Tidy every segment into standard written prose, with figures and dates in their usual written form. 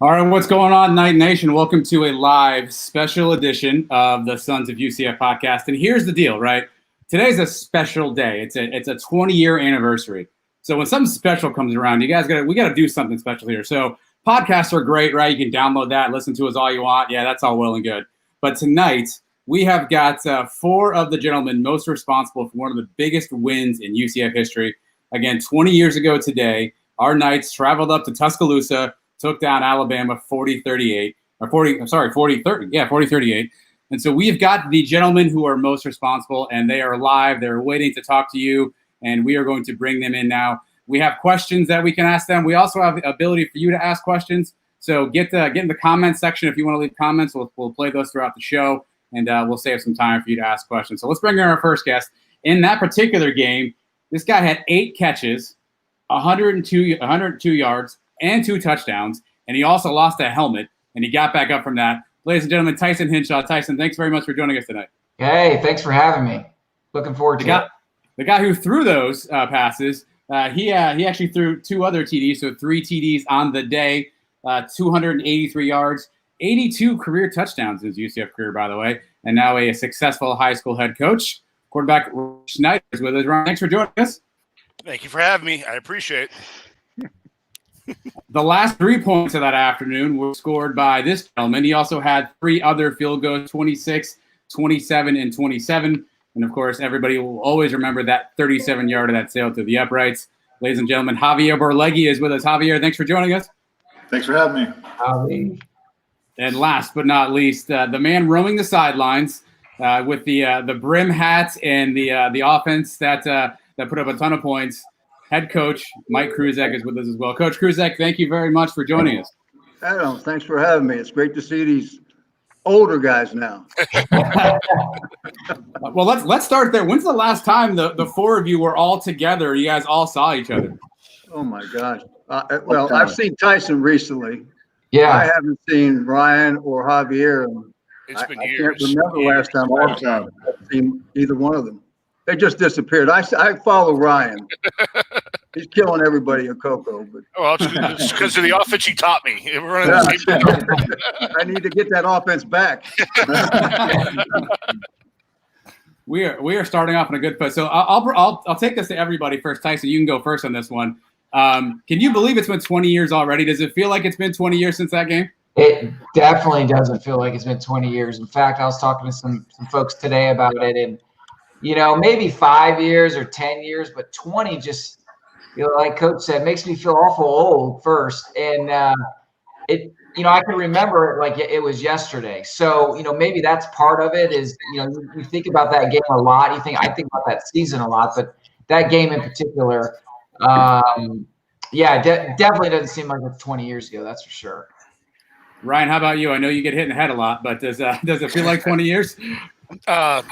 All right, what's going on, Night Nation? Welcome to a live special edition of the Sons of UCF podcast. And here's the deal, right? Today's a special day. It's a 20-year anniversary. So when something special comes around, we got to do something special here. So podcasts are great, right? You can download that, listen to us all you want. Yeah, that's all well and good. But tonight we have got four of the gentlemen most responsible for one of the biggest wins in UCF history. Again, 20 years ago today, our Knights traveled up to Tuscaloosa, took down Alabama 40-38. Or 40-30. Yeah, 40-38. And so we've got the gentlemen who are most responsible, and they are live. They're waiting to talk to you, and we are going to bring them in now. We have questions that we can ask them. We also have the ability for you to ask questions. So get in the comment section if you want to leave comments. We'll play those throughout the show, and we'll save some time for you to ask questions. So let's bring in our first guest. In that particular game, this guy had 8 catches, 102 yards, and 2 touchdowns, and he also lost a helmet, and he got back up from that. Ladies and gentlemen, Tyson Hinshaw. Tyson, thanks very much for joining us tonight. Hey, thanks for having me. Looking forward to it. The guy who threw those passes, he actually threw 2 other TDs, so 3 TDs on the day, 283 yards, 82 career touchdowns in his UCF career, by the way, and now a successful high school head coach. Quarterback Schneider is with us. Ron, thanks for joining us. Thank you for having me. I appreciate it. The last 3 points of that afternoon were scored by this gentleman. He also had 3 other field goals, 26, 27, and 27. And, of course, everybody will always remember that 37-yard of that sail to the uprights. Ladies and gentlemen, Javier Borlegui is with us. Javier, thanks for joining us. Thanks for having me. Howdy. And last but not least, the man roaming the sidelines with the brim hat and the offense that put up a ton of points. Head coach Mike Kruzek is with us as well. Coach Kruzek, thank you very much for joining us. Adam, thanks for having me. It's great to see these older guys now. Well, let's start there. When's the last time the 4 of you were all together? You guys all saw each other. Oh my gosh. Well, I've seen Tyson recently. Yeah. I haven't seen Ryan or Javier. It's been years. I years. can't remember last time I've seen either one of them. They just disappeared. I follow Ryan. He's killing everybody in Cocoa. But Well, it's because of the offense he taught me. We're running the same I need to get that offense back. We are starting off on a good foot. So I'll take this to everybody first. Tyson, you can go first on this one. Can you believe it's been 20 years already? Does it feel like it's been 20 years since that game? It definitely doesn't feel like it's been 20 years. In fact, I was talking to some folks today about it, and maybe 5 years or 10 years, but 20 just, like Coach said, makes me feel awful old first. And I can remember it like it was yesterday. So, maybe that's part of it is, you think about that game a lot. I think about that season a lot, but that game in particular, definitely doesn't seem like it's 20 years ago. That's for sure. Ryan, how about you? I know you get hit in the head a lot, but does it feel like 20 years? No,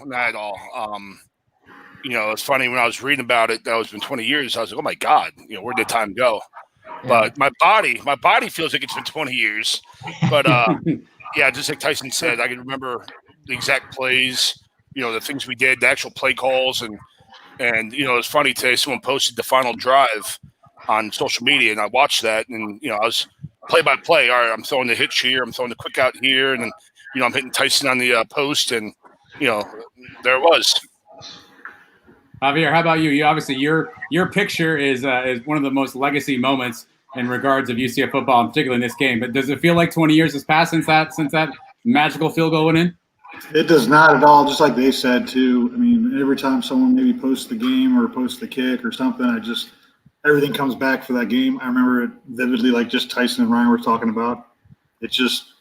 not at all. It's funny when I was reading about it, that it's been 20 years. I was like, oh my God, where did time go? Yeah. But my body feels like it's been 20 years. But just like Tyson said, I can remember the exact plays, the things we did, the actual play calls, and it's funny today. Someone posted the final drive on social media, and I watched that, and I was play by play. All right, I'm throwing the hitch here, I'm throwing the quick out here, and then I'm hitting Tyson on the post, and there it was. Javier, how about you? You obviously your picture is one of the most legacy moments in regards of UCF football, and particularly in this game. But does it feel like 20 years has passed since that magical field goal went in? It does not at all. Just like they said too. I mean, every time someone maybe posts the game or posts the kick or something, everything comes back for that game. I remember it vividly, like just Tyson and Ryan were talking about. It's just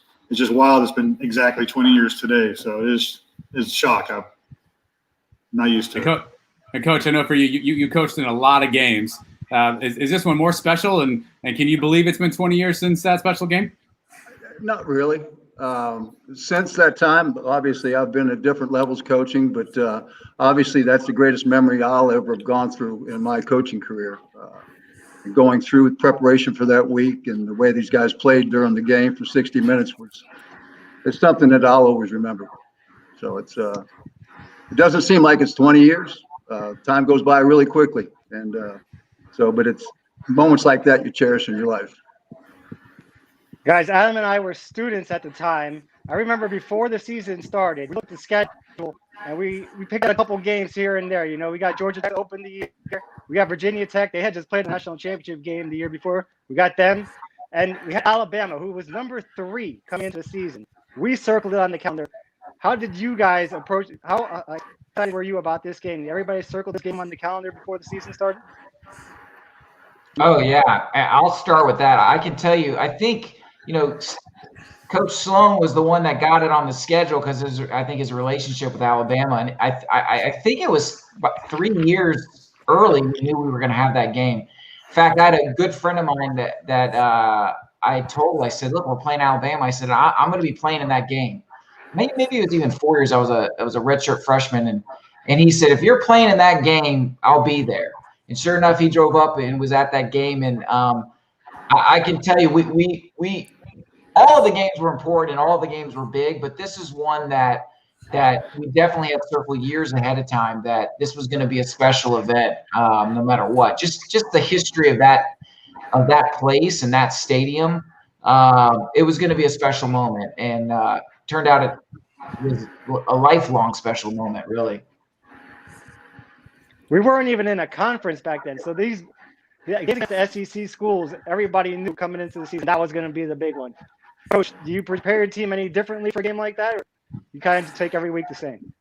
wild. It's been exactly 20 years today, so it's shock. I'm not used to it. And Coach, I know for you coached in a lot of games. Is this one more special? And can you believe it's been 20 years since that special game? Not really. Since that time, obviously, I've been at different levels coaching, but obviously that's the greatest memory I'll ever have gone through in my coaching career. Going through preparation for that week and the way these guys played during the game for 60 minutes it's something that I'll always remember. So it doesn't seem like it's 20 years. Time goes by really quickly, and but it's moments like that you cherish in your life. Guys, Adam and I were students at the time. I remember before the season started, we looked at the schedule and we picked out a couple games here and there. You know, we got Georgia Tech open the year. We got Virginia Tech. They had just played the national championship game the year before. We got them. And we had Alabama, who was number 3 coming into the season. We circled it on the calendar. How did you guys approach? How excited were you about this game? Did everybody circle this game on the calendar before the season started? Oh yeah, I'll start with that. I can tell you, I think, Coach Sloan was the one that got it on the schedule because I think his relationship with Alabama, and I think it was about 3 years early we knew we were going to have that game. In fact, I had a good friend of mine that I told. I said, "Look, we're playing Alabama." I said, "I'm going to be playing in that game." Maybe it was even 4 years. I was a redshirt freshman, and he said, "If you're playing in that game, I'll be there." And sure enough, he drove up and was at that game. And I can tell you, we all of the games were important and all of the games were big, but this is one that we definitely had circled years ahead of time that this was going to be a special event, no matter what. Just the history of that place and that stadium, it was going to be a special moment, and turned out it was a lifelong special moment, really. We weren't even in a conference back then, so getting the SEC schools, everybody knew coming into the season that was going to be the big one. Coach, do you prepare your team any differently for a game like that, or you kind of take every week the same?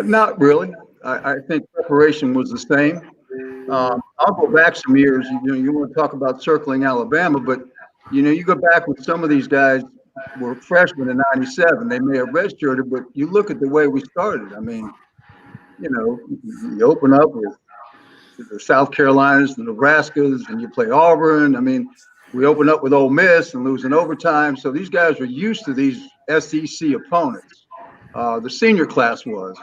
Not really. I think preparation was the same. I'll go back some years. You want to talk about circling Alabama, but you go back with some of these guys were freshmen in '97. They may have redshirted, but you look at the way we started. I mean, you open up with the South Carolinas, the Nebraskas, and you play Auburn. I mean, we open up with Ole Miss and lose in overtime. So these guys were used to these SEC opponents. The senior class was.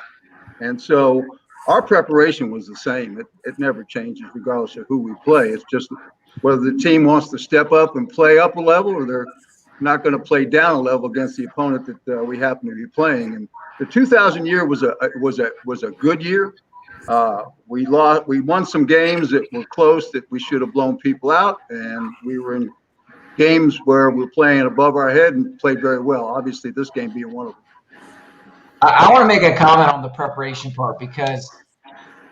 And so our preparation was the same. It never changes regardless of who we play. It's just whether the team wants to step up and play up a level or they're not going to play down a level against the opponent that we happen to be playing. And the 2000 year was a good year. We won some games that were close that we should have blown people out, and we were in games where we're playing above our head and played very well. Obviously, this game being one of them. I want to make a comment on the preparation part because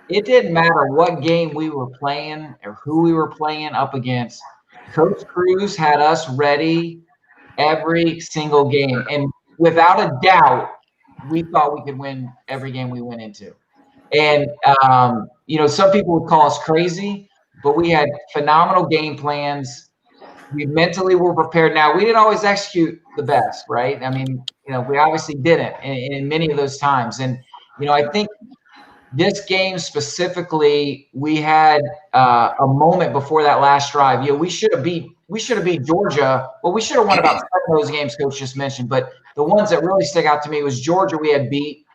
it didn't matter what game we were playing or who we were playing up against. Coach Cruz had us ready every single game, and without a doubt, we thought we could win every game we went into. And, some people would call us crazy, but we had phenomenal game plans. We mentally were prepared. Now, we didn't always execute the best, right? I mean, we obviously didn't in many of those times. And, I think this game specifically, we had a moment before that last drive. We should have beat Georgia. Well, we should have won about 7 of those games Coach just mentioned. But the ones that really stick out to me was Georgia. We had beat.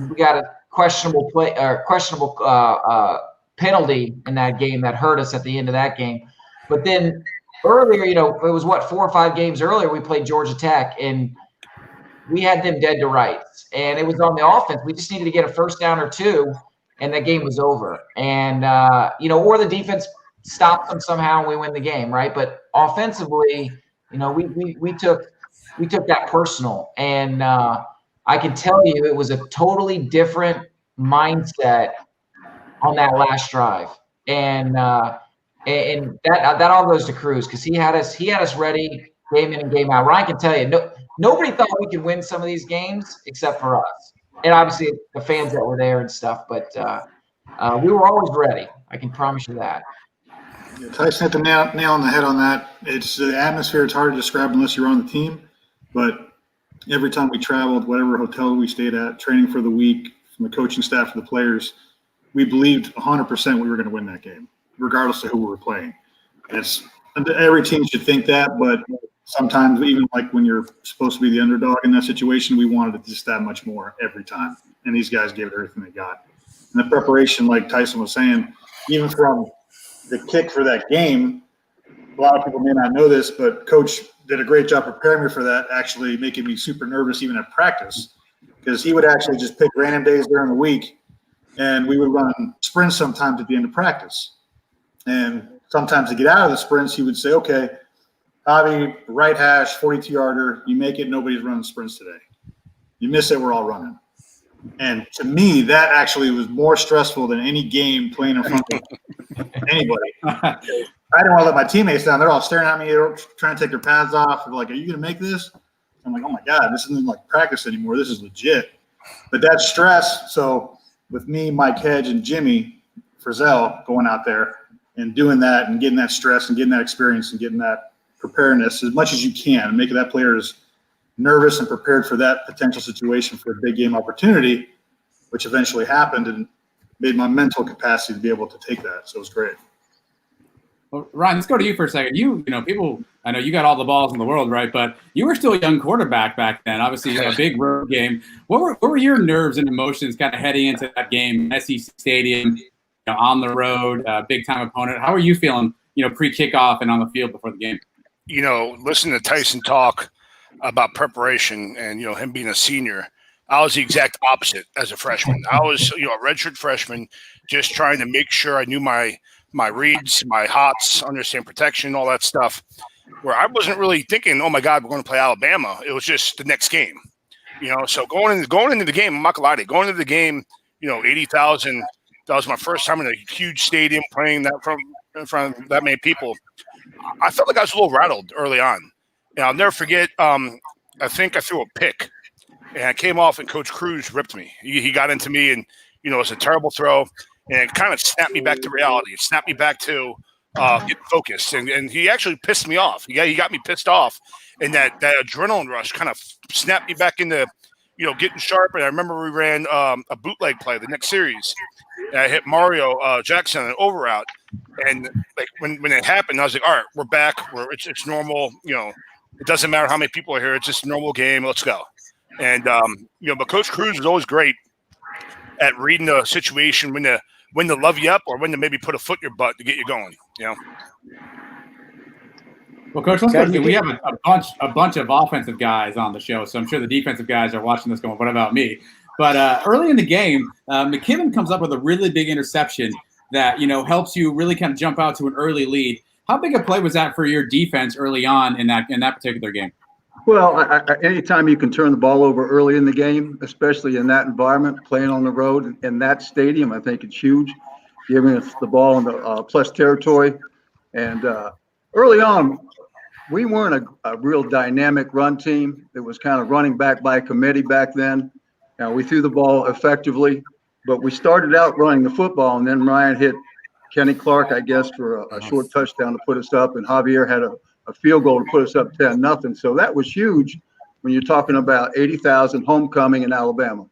We got a questionable penalty in that game that hurt us at the end of that game. But then earlier, it was 4 or 5 games earlier we played Georgia Tech, and we had them dead to rights. And it was on the offense. We just needed to get a first down or 2, and that game was over. And or the defense stopped them somehow and we win the game, right? But offensively, we took that personal. And I can tell you it was a totally different mindset on that last drive. And that all goes to Cruz because he had us ready game in and game out. Ryan can tell you, nobody thought we could win some of these games except for us, and obviously the fans that were there and stuff. But we were always ready. I can promise you that. Yeah, Tyson hit the nail on the head on that. It's the atmosphere. It's hard to describe unless you're on the team. But every time we traveled, whatever hotel we stayed at, training for the week, from the coaching staff to the players, we believed 100% we were going to win that game, regardless of who we were playing. Every team should think that, but sometimes even like when you're supposed to be the underdog in that situation, we wanted it just that much more every time. And these guys gave it everything they got. And the preparation, like Tyson was saying, even from the kick for that game, a lot of people may not know this, but Coach did a great job preparing me for that, actually making me super nervous even at practice, because he would actually just pick random days during the week, and we would run sprints sometimes at the end of practice. And sometimes to get out of the sprints, he would say, okay, Bobby, right hash, 42-yarder, you make it, nobody's running sprints today. You miss it, we're all running. And to me, that actually was more stressful than any game playing in front of anybody. I didn't want to let my teammates down. They're all staring at me, they're trying to take their pads off. They're like, are you going to make this? I'm like, oh, my God, this isn't like practice anymore. This is legit. But that stress, so with me, Mike Hedge, and Jimmy Frizzell going out there and doing that and getting that stress and getting that experience and getting that preparedness as much as you can and making that player as nervous and prepared for that potential situation for a big game opportunity, which eventually happened and made my mental capacity to be able to take that. So it was great. Well, Ryan, let's go to you for a second. People, I know you got all the balls in the world, right? But you were still a young quarterback back then. Obviously, a big road game. What were your nerves and emotions kind of heading into that game, SEC Stadium, on the road, big time opponent? How are you feeling, pre-kickoff and on the field before the game? Listening to Tyson talk about preparation and him being a senior, I was the exact opposite as a freshman. I was a redshirt freshman, just trying to make sure I knew my reads, my hots, understand protection, all that stuff, where I wasn't really thinking, oh my God, we're going to play Alabama. It was just the next game, so going into the game, I'm not gonna lie to you, going into the game, 80,000, that was my first time in a huge stadium playing that in front of that many people. I felt like I was a little rattled early on. And I'll never forget, I think I threw a pick and I came off and Coach Cruz ripped me. He got into me and, it was a terrible throw and it kind of snapped me back to reality. It snapped me back to get focused. And he actually pissed me off. He got me pissed off. And that adrenaline rush kind of snapped me back into, getting sharp. And I remember we ran a bootleg play the next series. And I hit Mario Jackson an over route. And like when it happened, I was like, all right, we're back. It's normal. It doesn't matter how many people are here. It's just a normal game. Let's go. And, but Coach Cruz is always great at reading the situation when to love you up or when to maybe put a foot in your butt to get you going, Well, Coach, let's go. We have a bunch of offensive guys on the show, so I'm sure the defensive guys are watching this going, what about me? But early in the game, McKibben comes up with a really big interception that, helps you really kind of jump out to an early lead. How big a play was that for your defense early on in that particular game? Well, anytime you can turn the ball over early in the game, especially in that environment, playing on the road in that stadium, I think it's huge, giving us the ball in the plus territory. And early on, we weren't a real dynamic run team. It was kind of running back by committee back then. We threw the ball effectively, but we started out running the football, and then Ryan hit Kenny Clark, I guess, for a short touchdown to put us up, and Javier had a field goal to put us up 10-0. So that was huge when you're talking about 80,000 homecoming in Alabama.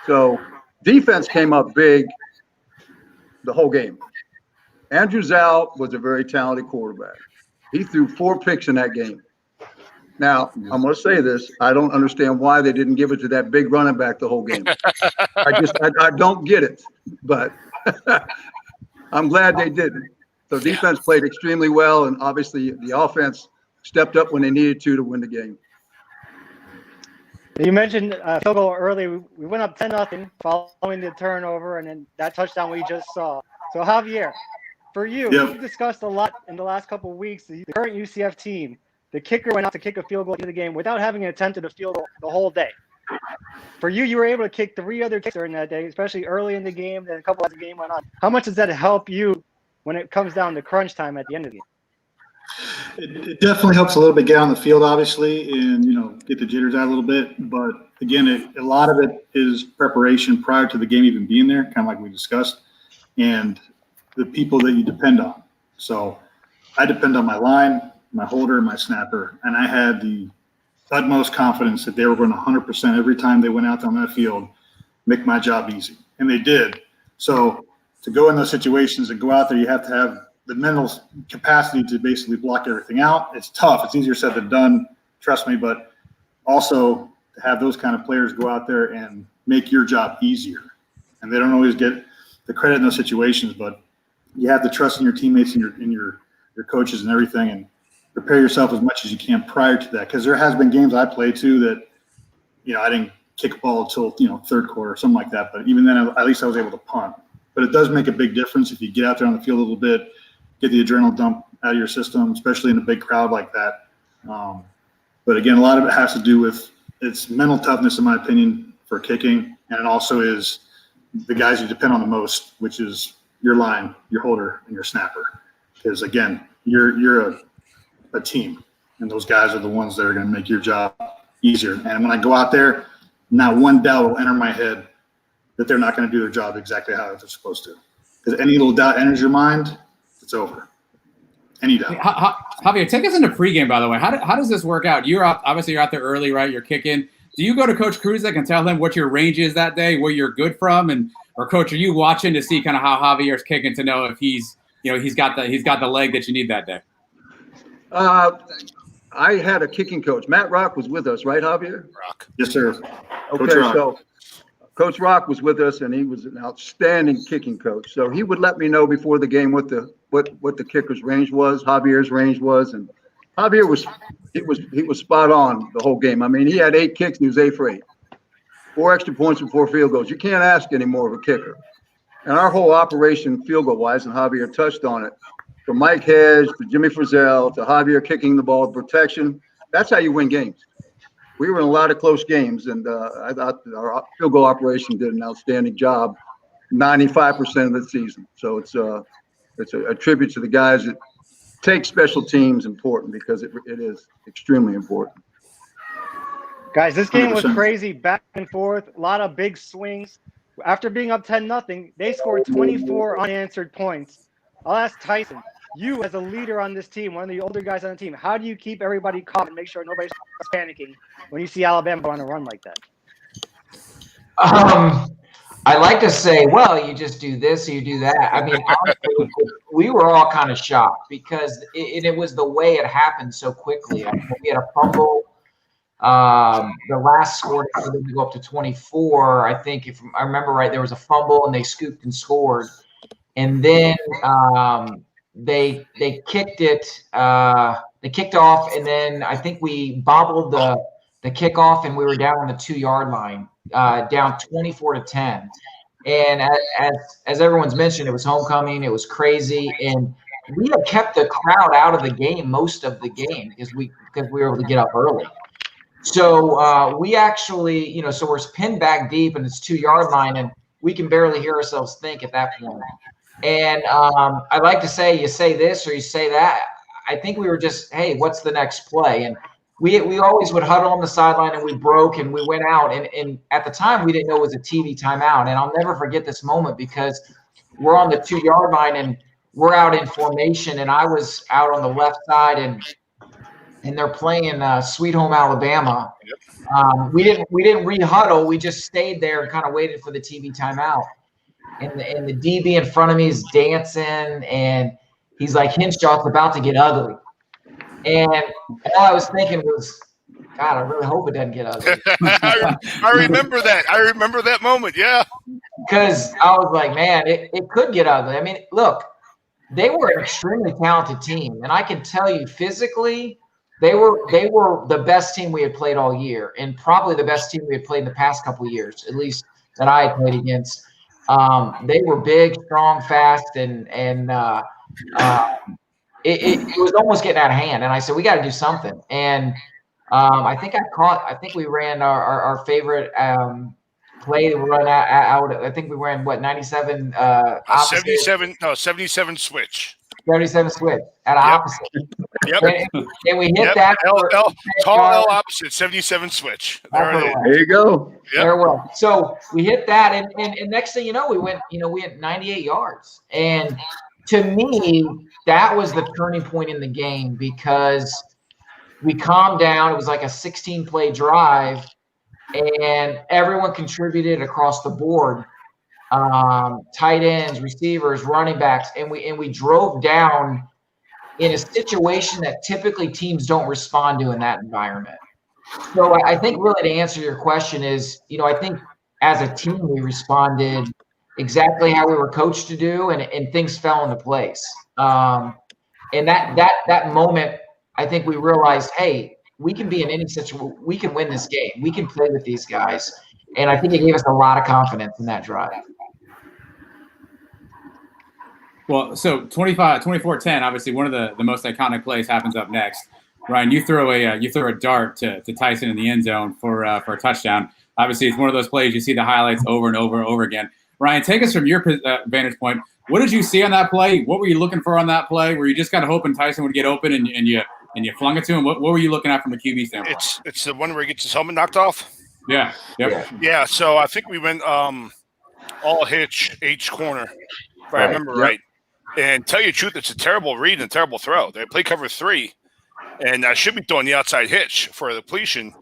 So defense came up big the whole game. Andrew Zal was a very talented quarterback. He threw 4 picks in that game. Now, I'm going to say this. I don't understand why they didn't give it to that big running back the whole game. I don't get it, but I'm glad they didn't. So defense played extremely well, and obviously the offense stepped up when they needed to win the game. You mentioned field goal early. We went up 10-0 following the turnover, and then that touchdown we just saw. So Javier, for you, You've discussed a lot in the last couple of weeks. The current UCF team, the kicker went out to kick a field goal into the game without having attempted a field goal the whole day. For you, you were able to kick 3 other kicks during that day, especially early in the game, then a couple as the game went on. How much does that help you when it comes down to crunch time at the end of the game? It definitely helps a little bit get on the field, obviously, and get the jitters out a little bit. But again, a lot of it is preparation prior to the game even being there, kind of like we discussed, and the people that you depend on. So I depend on my line, my holder, my snapper, and I had the utmost confidence that they were going to 100% every time they went out on that field, make my job easy, and they did. So to go in those situations and go out there, you have to have the mental capacity to basically block everything out. It's tough. It's easier said than done, trust me, but also to have those kind of players go out there and make your job easier. And they don't always get the credit in those situations, but you have to trust in your teammates and your coaches and everything, and prepare yourself as much as you can prior to that. Because there has been games I played too that, I didn't kick a ball until, third quarter or something like that. But even then, at least I was able to punt. But it does make a big difference if you get out there on the field a little bit, get the adrenaline dump out of your system, especially in a big crowd like that. But again, a lot of it has to do with it's mental toughness, in my opinion, for kicking, and it also is the guys you depend on the most, which is your line, your holder, and your snapper. Because again, you're a team, and those guys are the ones that are going to make your job easier. And when I go out there, not one doubt will enter my head that they're not going to do their job exactly how they're supposed to. Because any little doubt enters your mind, it's over. Any doubt. Javier, take us into pregame, by the way. How does this work out? You're out there early, right? You're kicking. Do you go to Coach Kruzek and tell him what your range is that day, where you're good from, or Coach, are you watching to see kind of how Javier's kicking to know if he's got the leg that you need that day? I had a kicking coach. Matt Rock was with us, right, Javier? Rock. Yes, sir. Okay, so Coach Rock was with us, and he was an outstanding kicking coach. So he would let me know before the game what the kicker's range was, Javier's range was, and Javier was spot on the whole game. I mean, he had 8 kicks and he was 8 for 8, 4 extra points and 4 field goals. You can't ask any more of a kicker. And our whole operation, field goal wise, and Javier touched on it, from Mike Hedge to Jimmy Frizzell to Javier kicking the ball, protection. That's how you win games. We were in a lot of close games, and I thought our field goal operation did an outstanding job 95% of the season. So it's a tribute to the guys that take special teams important, because it is extremely important. Guys, this game was 100%. crazy, back and forth, a lot of big swings. After being up 10-0, they scored 24 unanswered points. I'll ask Tyson, you as a leader on this team, one of the older guys on the team, how do you keep everybody calm and make sure nobody's panicking when you see Alabama on a run like that? I like to say, well, you just do this or you do that. I mean, honestly, we were all kind of shocked because it was the way it happened so quickly. I mean, we had a fumble. The last score to go up to 24. I think if I remember right, there was a fumble and they scooped and scored. And then they kicked it. They kicked off, and then I think we bobbled the kickoff, and we were down on the 2-yard line, down 24-10. And as everyone's mentioned, it was homecoming. It was crazy, and we had kept the crowd out of the game most of the game because we were able to get up early. So we actually, so we're pinned back deep, and it's 2-yard line, and we can barely hear ourselves think at that point. And I like to say, you say this or you say that. I think we were just, hey, what's the next play? And we always would huddle on the sideline, and we broke and we went out. And at the time, we didn't know it was a TV timeout. And I'll never forget this moment because we're on the 2-yard line and we're out in formation. And I was out on the left side, and they're playing Sweet Home Alabama. We didn't re-huddle. We just stayed there and kind of waited for the TV timeout. And the DB in front of me is dancing, and he's like, Hinshaw's about to get ugly. And all I was thinking was, God, I really hope it doesn't get ugly. I remember that. I remember that moment, yeah. Because I was like, man, it could get ugly. I mean, look, they were an extremely talented team. And I can tell you physically, they were the best team we had played all year, and probably the best team we had played in the past couple of years, at least that I had played against. They were big, strong, fast, and it was almost getting out of hand. And I said, we got to do something. And I think we ran our favorite play run out. I think we ran 97 opposite. 77 switch. 77 switch at opposite. Yep. And we hit that. Tall L opposite, 77 switch. There you go. Yep. Very well. So we hit that, and next thing you know, we had 98 yards. And to me, that was the turning point in the game because we calmed down. It was like a 16-play drive, and everyone contributed across the board. Tight ends, receivers, running backs, and we drove down in a situation that typically teams don't respond to in that environment. So I think really to answer your question is, I think as a team we responded exactly how we were coached to do, and things fell into place. And that moment, I think we realized, hey, we can be in any situation. We can win this game. We can play with these guys. And I think it gave us a lot of confidence in that drive. Well, so 24-10, obviously one of the most iconic plays happens up next. Ryan, you throw a dart to Tyson in the end zone for a touchdown. Obviously, it's one of those plays you see the highlights over and over and over again. Ryan, take us from your vantage point. What did you see on that play? What were you looking for on that play? Were you just kind of hoping Tyson would get open and you flung it to him? What were you looking at from the QB standpoint? It's the one where he gets his helmet knocked off. Yeah. Yep. Yeah. So I think we went all hitch H corner, if I remember right. And tell you the truth, it's a terrible read and a terrible throw. They play cover 3, and I should be throwing the outside hitch for the depletion,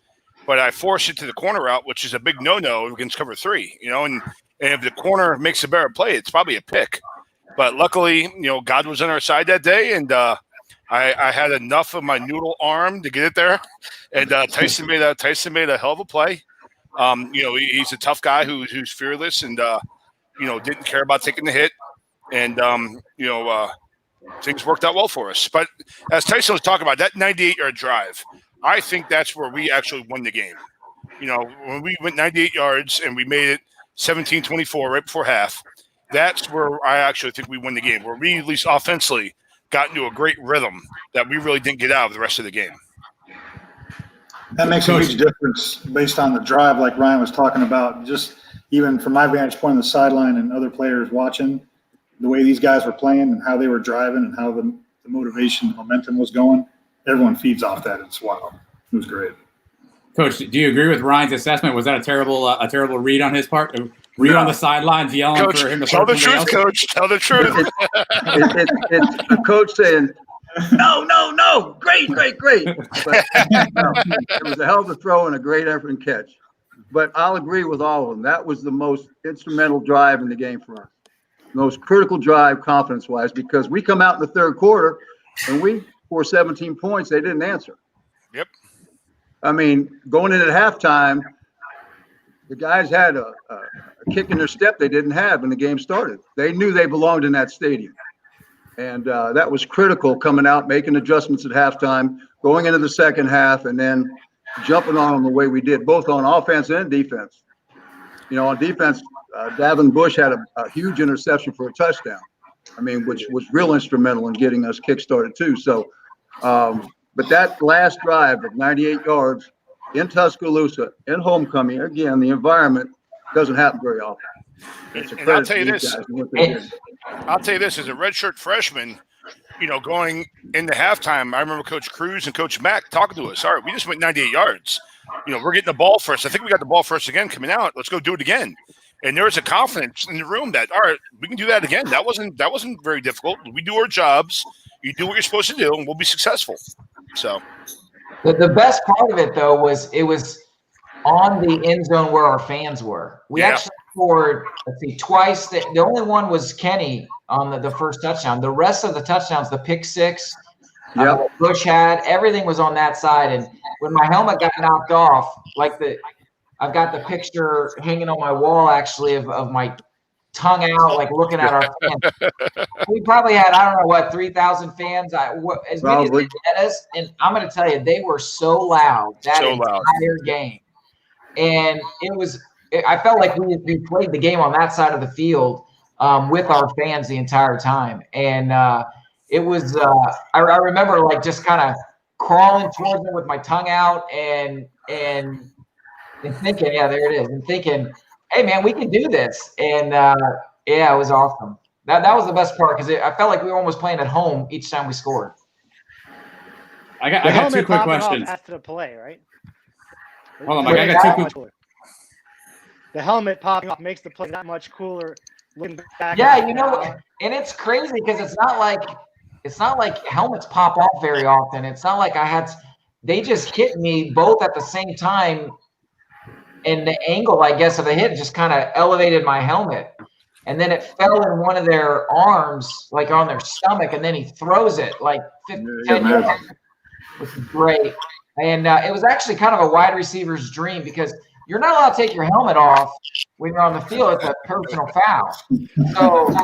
but I forced it to the corner route, which is a big no-no against cover 3. And if the corner makes a better play, it's probably a pick. But luckily, God was on our side that day, and I had enough of my noodle arm to get it there. And Tyson made a hell of a play. He's a tough guy who's fearless and didn't care about taking the hit. And things worked out well for us. But as Tyson was talking about, that 98-yard drive, I think that's where we actually won the game. When we went 98 yards and we made it 17-24 right before half, that's where I actually think we won the game, where we, at least offensively, got into a great rhythm that we really didn't get out of the rest of the game. That makes a huge difference based on the drive, like Ryan was talking about. Just even from my vantage point on the sideline and other players watching, the way these guys were playing and how they were driving and how the motivation, the momentum was going, everyone feeds off that. It's wild. It was great. Coach, do you agree with Ryan's assessment? Was that a terrible read on his part? Read on the sidelines yelling Coach, for him to tell the truth, else? Coach. Tell the truth. It's a coach saying, no, great. But, it was a hell of a throw and a great effort and catch. But I'll agree with all of them. That was the most instrumental drive in the game for us. Most critical drive confidence-wise, because we come out in the third quarter and we score 17 points. They didn't answer. Yep. I mean, going in at halftime, the guys had a kick in their step they didn't have when the game started. They knew they belonged in that stadium. And that was critical, coming out, making adjustments at halftime, going into the second half, and then jumping on them the way we did, both on offense and defense. On defense, Davin Bush had a huge interception for a touchdown. Which was real instrumental in getting us kick-started too. So, but that last drive of 98 yards in Tuscaloosa, in homecoming, again, the environment doesn't happen very often. And I'll tell you this. As a redshirt freshman, going into halftime, I remember Coach Cruz and Coach Mack talking to us. All right, we just went 98 yards. We're getting the ball first. I think we got the ball first again coming out. Let's go do it again. And there was a confidence in the room that, all right, we can do that again. That wasn't very difficult. We do our jobs. You do what you're supposed to do, and we'll be successful. So, the best part of it though was it was on the end zone where our fans were. We actually scored, twice. The only one was Kenny on the first touchdown. The rest of the touchdowns, the pick six, Bush had, everything was on that side. And when my helmet got knocked off, I've got the picture hanging on my wall actually of my tongue out, looking at our fans. We probably had, 3,000 fans, as many as they let us. And I'm going to tell you, they were so loud that entire game. And I felt like we played the game on that side of the field with our fans the entire time. And it was, I remember just kind of crawling towards them with my tongue out and thinking, there it is. And thinking, hey man, we can do this. And it was awesome. That was the best part because I felt like we were almost playing at home each time we scored. I got two quick questions. After the play, right? Hold on, Mike. I got two quick. The helmet popping off makes the play that much cooler. Looking back. Yeah, and it's crazy because it's not like helmets pop off very often. It's not like they just hit me both at the same time. And the angle, I guess, of the hit just kind of elevated my helmet. And then it fell in one of their arms, on their stomach, and then he throws it 10 yards, which is great. And it was actually kind of a wide receiver's dream because you're not allowed to take your helmet off when you're on the field. It's a personal foul. So,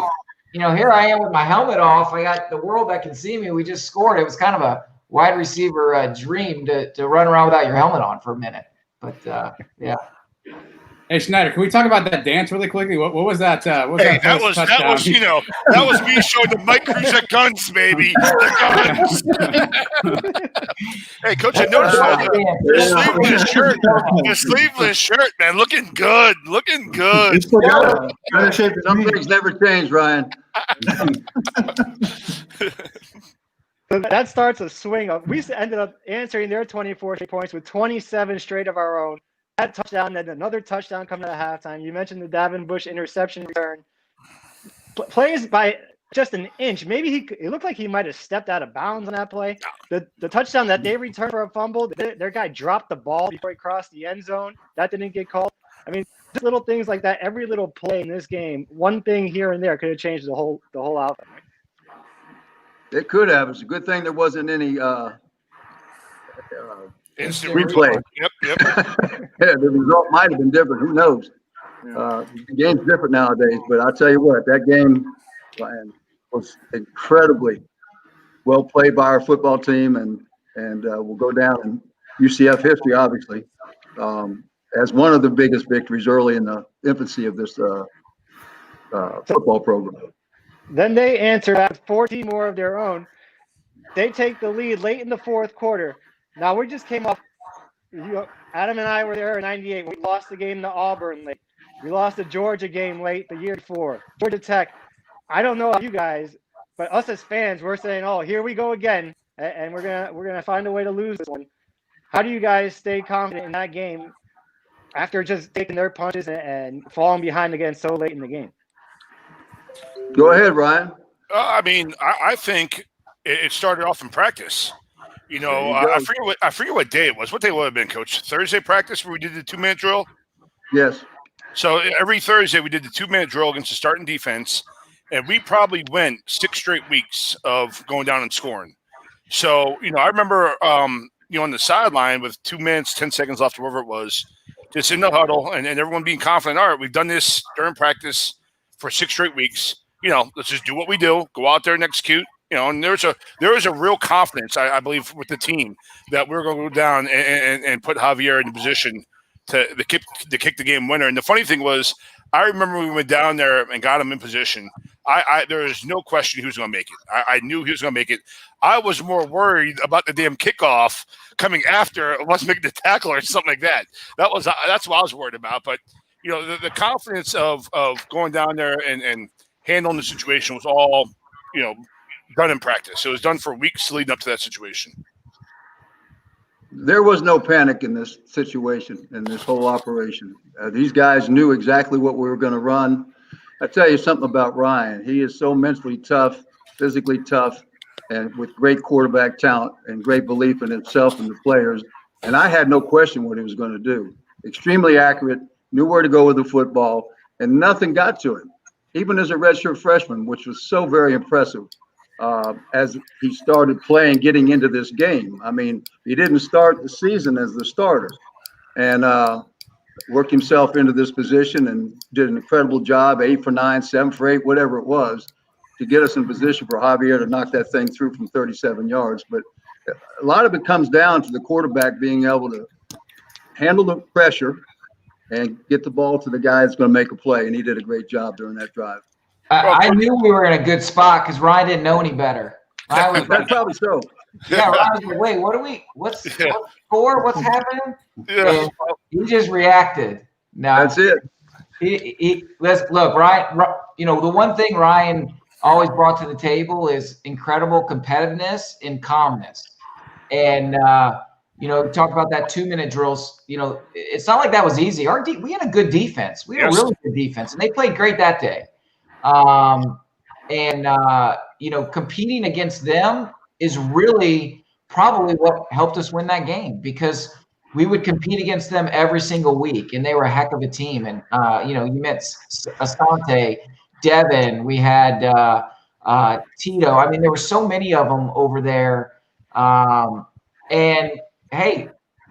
here I am with my helmet off. I got the world that can see me. We just scored. It was kind of a wide receiver dream to run around without your helmet on for a minute. But, yeah. Hey Schneider, can we talk about that dance really quickly? What was that? What was Hey, that that was that was me showing the Mike Kruzak guns, baby. The guns. Hey, Coach, I noticed the sleeveless shirt, man, looking good. He's still got it. Better shape than Some me. things never change, Ryan. So that starts a swing of. We ended up answering their 24 straight points with 27 straight of our own. That touchdown, then another touchdown coming at halftime. You mentioned the Davin Bush interception return. Plays by just an inch. Maybe it looked like he might have stepped out of bounds on that play. The touchdown that they returned for a fumble, their guy dropped the ball before he crossed the end zone. That didn't get called. I mean, just little things like that. Every little play in this game, one thing here and there could have changed the whole outcome. It could have. It's a good thing there wasn't any Instant replay. Yep. Yeah, the result might have been different. Who knows? The game's different nowadays. But I'll tell you what, that game was incredibly well played by our football team, and will go down in UCF history, obviously, as one of the biggest victories early in the infancy of this football program. Then they answered with 14 more of their own. They take the lead late in the fourth quarter. Now, we just came off, Adam and I were there in 98. We lost the game to Auburn late. We lost the Georgia game late the year before. Georgia Tech, I don't know about you guys, but us as fans, we're saying, oh, here we go again, and we're gonna find a way to lose this one. How do you guys stay confident in that game after just taking their punches and falling behind again so late in the game? Go ahead, Ryan. I mean, I think it started off in practice. You know, I forget what day it was. What day would it have been, Coach? Thursday practice where we did the 2-minute drill? Yes. So every Thursday we did the 2-minute drill against the starting defense, and we probably went 6 straight weeks of going down and scoring. So, you know, I remember, on the sideline with 2 minutes, 10 seconds left, whatever it was, just in the huddle and everyone being confident, all right, we've done this during practice for 6 straight weeks. You know, let's just do what we do, go out there and execute. You know, and there was a real confidence, I believe, with the team that we were going to go down and put Javier in the position to kick the game winner. And the funny thing was, I remember when we went down there and got him in position. There was no question he was going to make it. I knew he was going to make it. I was more worried about the damn kickoff coming after us making the tackle or something like that. That's what I was worried about. But you know, the confidence of going down there and handling the situation was all, you know, done in practice. It was done for weeks leading up to that situation. There was no panic in this situation, in this whole operation. These guys knew exactly what we were going to run. I tell you something about Ryan. He is so mentally tough, physically tough, and with great quarterback talent and great belief in himself and the players. And I had no question what he was going to do. Extremely accurate, knew where to go with the football, and nothing got to him, even as a redshirt freshman, which was so very impressive. As he started playing, getting into this game. I mean, he didn't start the season as the starter, and worked himself into this position and did an incredible job, 8 for 9, 7 for 8, whatever it was, to get us in position for Javier to knock that thing through from 37 yards. But a lot of it comes down to the quarterback being able to handle the pressure and get the ball to the guy that's going to make a play, and he did a great job during that drive. I knew we were in a good spot because Ryan didn't know any better. That's probably so. Yeah, Ryan was like, wait, what's score? What's happening? Yeah. And he just reacted. Now That's it. Let's look, Ryan. You know, the one thing Ryan always brought to the table is incredible competitiveness and calmness. And you know, talk about that 2-minute drills. You know, it's not like that was easy. We had a good defense. We had a really good defense, and they played great that day. You know, competing against them is really probably what helped us win that game, because we would compete against them every single week, and they were a heck of a team. And, you know, you met Asante, Devin, we had Tito. I mean, there were so many of them over there. And hey,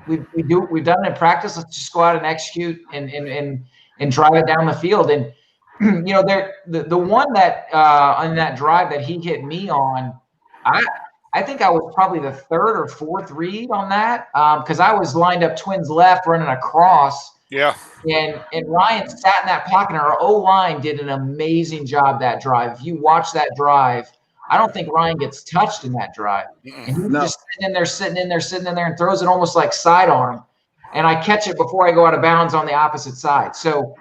we've done it in practice. Let's just go out and execute and drive it down the field. And, you know, the one that on that drive that he hit me on, I think I was probably the 3rd or 4th read on that, because I was lined up twins left running across Yeah. And Ryan sat in that pocket, and our O-line did an amazing job that drive. If you watch that drive, I don't think Ryan gets touched in that drive. And he's just sitting in there, and throws it almost like sidearm. And I catch it before I go out of bounds on the opposite side. So,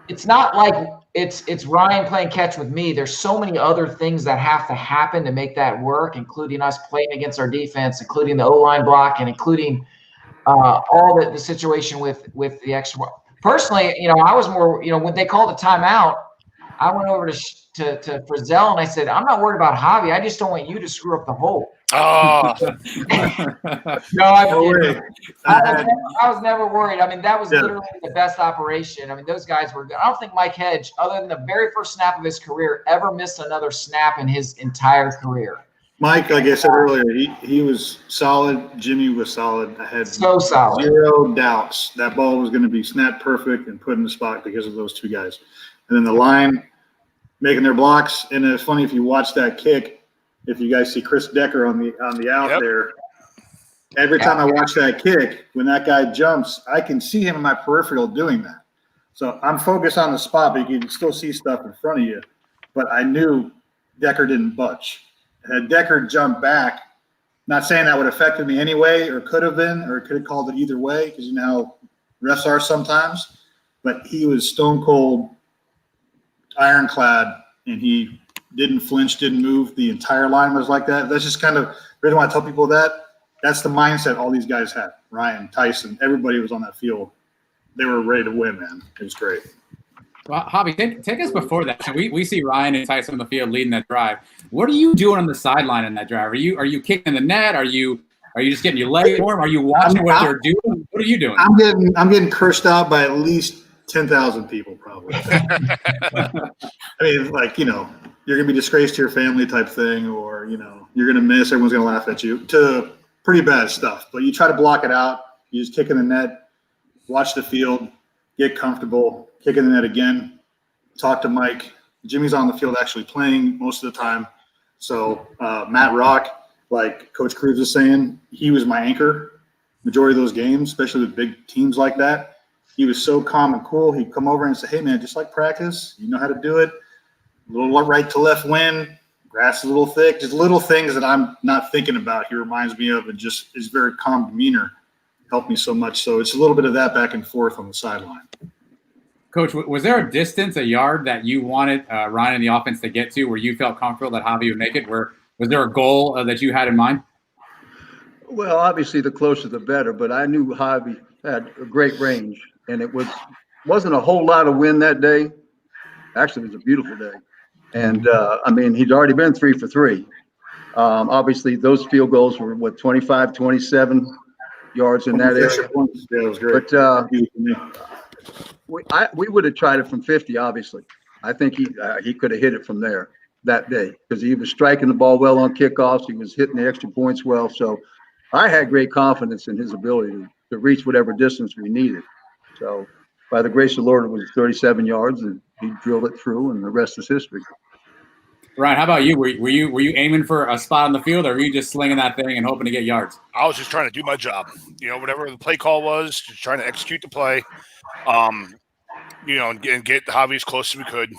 it's not like it's Ryan playing catch with me. There's so many other things that have to happen to make that work, including us playing against our defense, including the O-line block, and including all the situation with the extra. Personally, I was more, when they called a timeout, I went over to Frizzell and I said, I'm not worried about Javi. I just don't want you to screw up the hole. Oh. No, I was never worried. I mean, that was literally the best operation. I mean, those guys were good. I don't think Mike Hedge, other than the very first snap of his career, ever missed another snap in his entire career. Mike, like I said earlier, he was solid. Jimmy was solid. I had so solid. Zero doubts that ball was going to be snapped perfect and put in the spot because of those two guys. And then the line making their blocks. And it's funny, if you watch that kick, if you guys see Chris Decker on the out there, every time I watch that kick, when that guy jumps, I can see him in my peripheral doing that. So I'm focused on the spot, but you can still see stuff in front of you. But I knew Decker didn't budge. Had Decker jumped back, not saying that would have affected me anyway, or could have been, or could have called it either way, because you know how refs are sometimes. But he was stone cold, ironclad, and he didn't flinch, didn't move. The entire line was like that. That's just kind of the reason why I tell people that. That's the mindset all these guys had. Ryan, Tyson, everybody was on that field. They were ready to win, man. It was great. Well, Javi, take us before that. So we see Ryan and Tyson on the field leading that drive. What are you doing on the sideline in that drive? Are you kicking the net? Are you just getting your leg warm? Are you watching what they're doing? What are you doing? I'm getting cursed out by at least 10,000 people probably. I mean, like, you're gonna be disgraced to your family type thing, or you're gonna miss. Everyone's gonna laugh at you. To pretty bad stuff, but you try to block it out. You just kick in the net, watch the field, get comfortable. Kick in the net again, talk to Mike. Jimmy's on the field actually playing most of the time. So Matt Rock, like Coach Cruz was saying, he was my anchor majority of those games, especially with big teams like that. He was so calm and cool. He'd come over and say, hey, man, just like practice, you know how to do it. A little right to left wind, grass is a little thick, just little things that I'm not thinking about. He reminds me of, and just his very calm demeanor helped me so much. So it's a little bit of that back and forth on the sideline. Coach, was there a distance, a yard that you wanted Ryan and the offense to get to where you felt comfortable that Javi would make it? Was there a goal that you had in mind? Well, obviously the closer the better, but I knew Javi had a great range, and it wasn't a whole lot of wind that day. Actually, it was a beautiful day. And, he'd already been 3 for 3. Obviously, those field goals were, 25, 27 yards in that area. Yeah, it was great. But we would have tried it from 50, obviously. I think he could have hit it from there that day because he was striking the ball well on kickoffs. He was hitting the extra points well. So I had great confidence in his ability to reach whatever distance we needed. So by the grace of the Lord, it was 37 yards, and he drilled it through, and the rest is history. Ryan, how about you? Were you aiming for a spot on the field, or were you just slinging that thing and hoping to get yards? I was just trying to do my job. Whatever the play call was, just trying to execute the play. And get Javi as close as we could.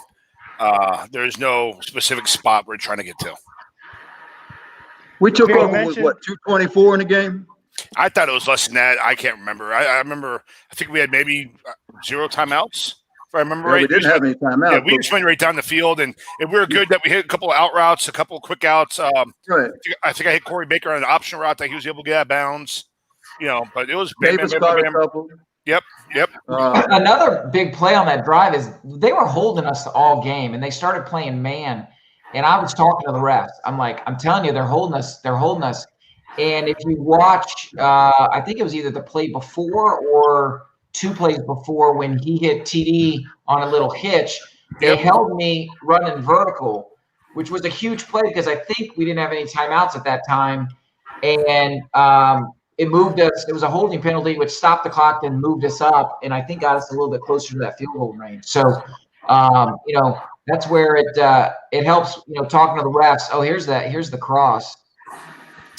There's no specific spot we're trying to get to. We took over with 224 in the game? I thought it was less than that. I can't remember. I remember, I think we had maybe 0 timeouts, if I remember right. We didn't have any timeouts. Yeah, we just went right down the field, and we were good that we hit a couple of out routes, a couple of quick outs. Right. I think I hit Corey Baker on an option route that he was able to get out of bounds. But it was Davis caught a couple. Yep. Another big play on that drive is they were holding us all game, and they started playing man. And I was talking to the refs. I'm telling you, they're holding us. And if you watch, I think it was either the play before or 2 plays before when he hit TD on a little hitch, they held me running vertical, which was a huge play because I think we didn't have any timeouts at that time. And it moved us. It was a holding penalty, which stopped the clock and moved us up, and I think got us a little bit closer to that field goal range. So, that's where it helps. Talking to the refs. Oh, here's the cross.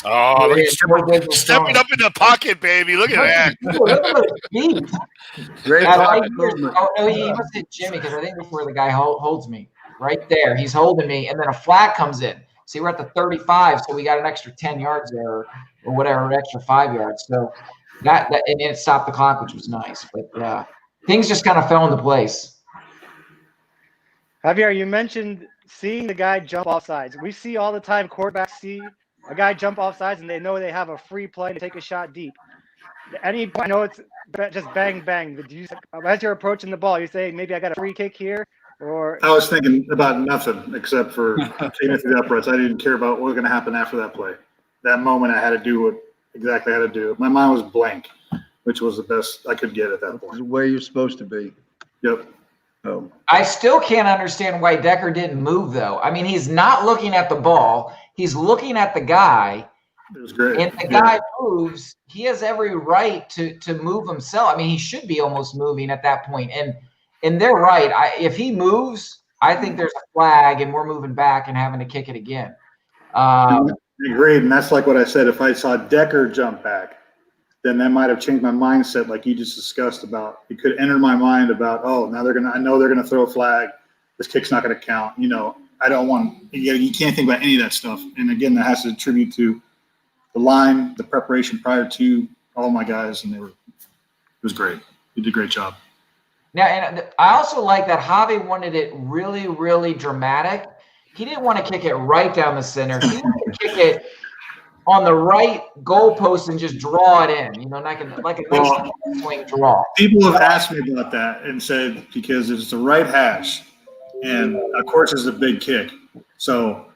Oh, look at stepping up in the pocket, baby. Look at that. Look at his feet. Great pocket movement. Oh, no, he must hit Jimmy because I think that's where the guy holds me. Right there. He's holding me, and then a flag comes in. See, we're at the 35, so we got an extra 10 yards there or whatever, an extra 5 yards. So that and it stopped the clock, which was nice. But things just kind of fell into place. Javier, you mentioned seeing the guy jump off sides. We see all the time quarterbacks see a guy jump off sides and they know they have a free play to take a shot deep. At any point, I know it's just bang, bang. But as you're approaching the ball, you say, maybe I got a free kick here? Or I was thinking about nothing except for taking it through the uprights. I didn't care about what was going to happen after that play. That moment, I had to do what exactly I had to do. My mind was blank, which was the best I could get at that point. It's where you're supposed to be. Yep. Oh. I still can't understand why Decker didn't move, though. I mean, he's not looking at the ball. He's looking at the guy. It was great. And the guy moves. He has every right to move himself. I mean, he should be almost moving at that point. And they're right. If he moves, I think there's a flag, and we're moving back and having to kick it again. Agreed, and that's like what I said. If I saw Decker jump back, then that might have changed my mindset, like you just discussed about. It could enter my mind about, oh, now I know they're gonna throw a flag. This kick's not gonna count. You know, I don't want. You can't think about any of that stuff. And again, that has to attribute to the line, the preparation prior to all my guys, and it was great. You did a great job. Now, and I also like that Javi wanted it really, really dramatic. He didn't want to kick it right down the center. He wanted to kick it on the right goalpost and just draw it in, you know, like a nice swing draw. People have asked me about that and said because it's the right hash, and of course it's a big kick. So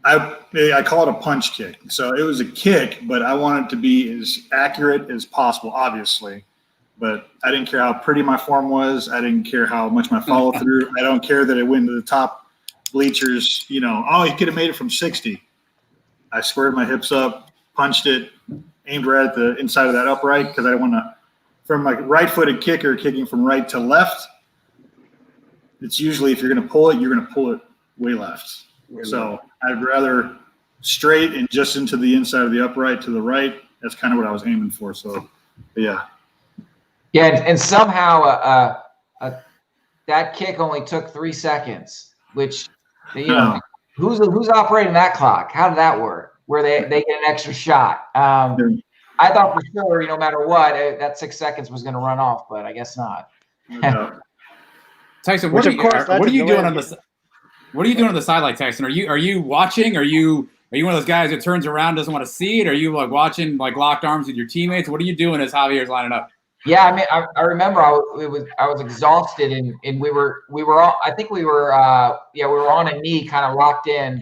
I call it a punch kick. So it was a kick, but I want it to be as accurate as possible, obviously. But I didn't care how pretty my form was. I didn't care how much my follow through. I don't care that it went to the top bleachers. You know, oh, he could have made it from 60. I squared my hips up, punched it, aimed right at the inside of that upright because I want to. From my right-footed kicker kicking from right to left, it's usually if you're going to pull it, you're going to pull it way left. So I'd rather straight and just into the inside of the upright to the right. That's kind of what I was aiming for. So, yeah. Yeah, and somehow that kick only took 3 seconds, which, you know, who's operating that clock? How did that work? Where they get an extra shot? I thought for sure, no matter what, that 6 seconds was going to run off, but I guess not. Tyson, what are you doing on the sideline, Tyson? Are you watching? Are you one of those guys that turns around, doesn't want to see it? Are you like watching, like locked arms with your teammates? What are you doing as Javier's lining up? Yeah, I mean, I remember I was exhausted and we were all, I think we were on a knee, kind of locked in,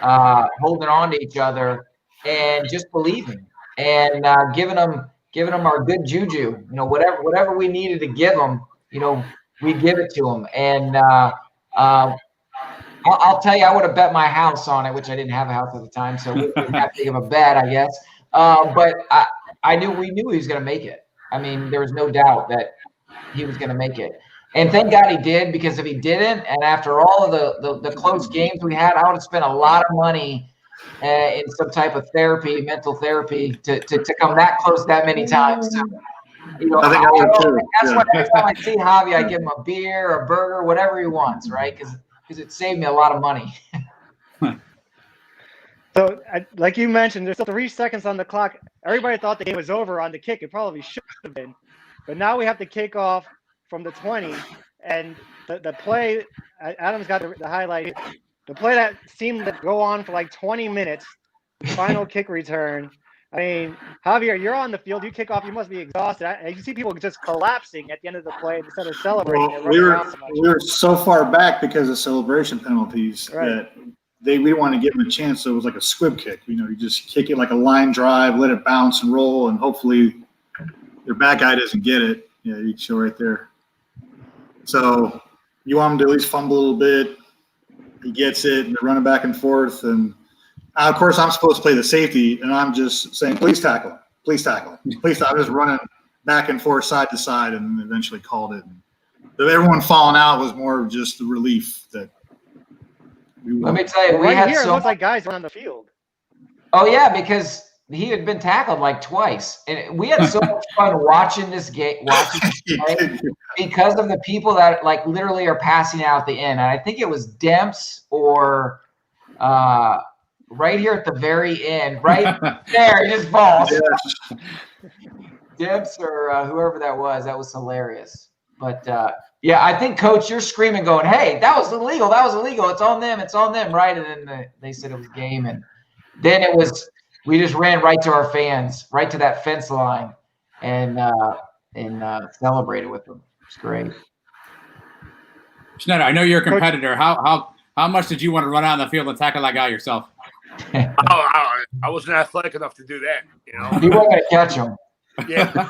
holding on to each other and just believing and giving them our good juju. Whatever we needed to give them, we give it to them. And I'll tell you, I would have bet my house on it, which I didn't have a house at the time, so we didn't have to give a bet, I guess. But we knew he was going to make it. I mean, there was no doubt that he was going to make it. And thank God he did, because if he didn't, and after all of the close games we had, I would have spent a lot of money in some type of therapy, mental therapy, to come that close that many times. So, that's why every time I see Javi, I give him a beer, a burger, whatever he wants, right? Because it saved me a lot of money. So, like you mentioned, there's still 3 seconds on the clock. Everybody thought the game was over on the kick. It probably should have been. But now we have to kick off from the 20. And the play, Adam's got the highlight. The play that seemed to go on for like 20 minutes, the final kick return. I mean, Javier, you're on the field. You kick off. You must be exhausted. You see people just collapsing at the end of the play instead of celebrating. Well, we were so far back because of celebration penalties that we want to give them a chance. So it was like a squib kick. You just kick it like a line drive, let it bounce and roll, and hopefully their back guy doesn't get it. Yeah, you can show right there. So you want him to at least fumble a little bit. He gets it, and they're running back and forth. And, of course, I'm supposed to play the safety, and I'm just saying, please tackle him. Please tackle him. Please tackle him. I'm just running back and forth, side to side, and eventually called it. And everyone falling out was more of just the relief that – let me tell you, it looks like guys were on the field. Oh yeah, because he had been tackled like twice, and we had so much fun watching this game, because of the people that like literally are passing out at the end. And I think it was Demps or right here at the very end, right there, he just falls. Yes. Demps or whoever that was hilarious. But yeah, I think, Coach, you're screaming, going, "Hey, that was illegal! That was illegal! It's on them! It's on them!" Right? And then they said it was game, and then it was. We just ran right to our fans, right to that fence line, and celebrated with them. It's great. Schneider, I know you're a competitor. How much did you want to run out on the field and tackle that guy yourself? I wasn't athletic enough to do that. You know, you weren't going to catch him. Yeah.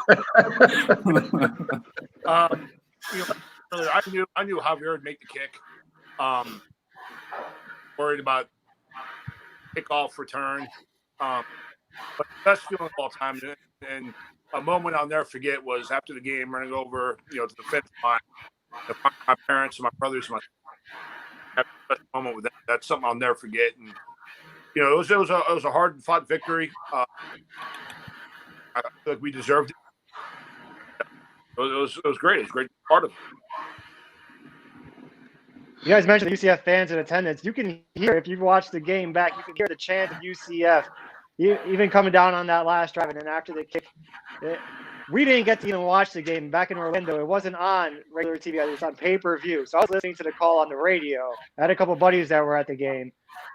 I knew Javier would make the kick. Worried about kickoff return. But the best feeling of all time, and a moment I'll never forget, was after the game, running over, to the fence line. My parents and my brothers, had the best moment with them. That's something I'll never forget. And it was a hard fought victory. I feel like we deserved it. It was great. It was a great part of it. You guys mentioned the UCF fans in attendance. You can hear, if you've watched the game back, you can hear the chant of UCF, even coming down on that last drive. And then after the kick, we didn't get to even watch the game back in Orlando. It wasn't on regular TV. It was on pay-per-view. So I was listening to the call on the radio. I had a couple buddies that were at the game.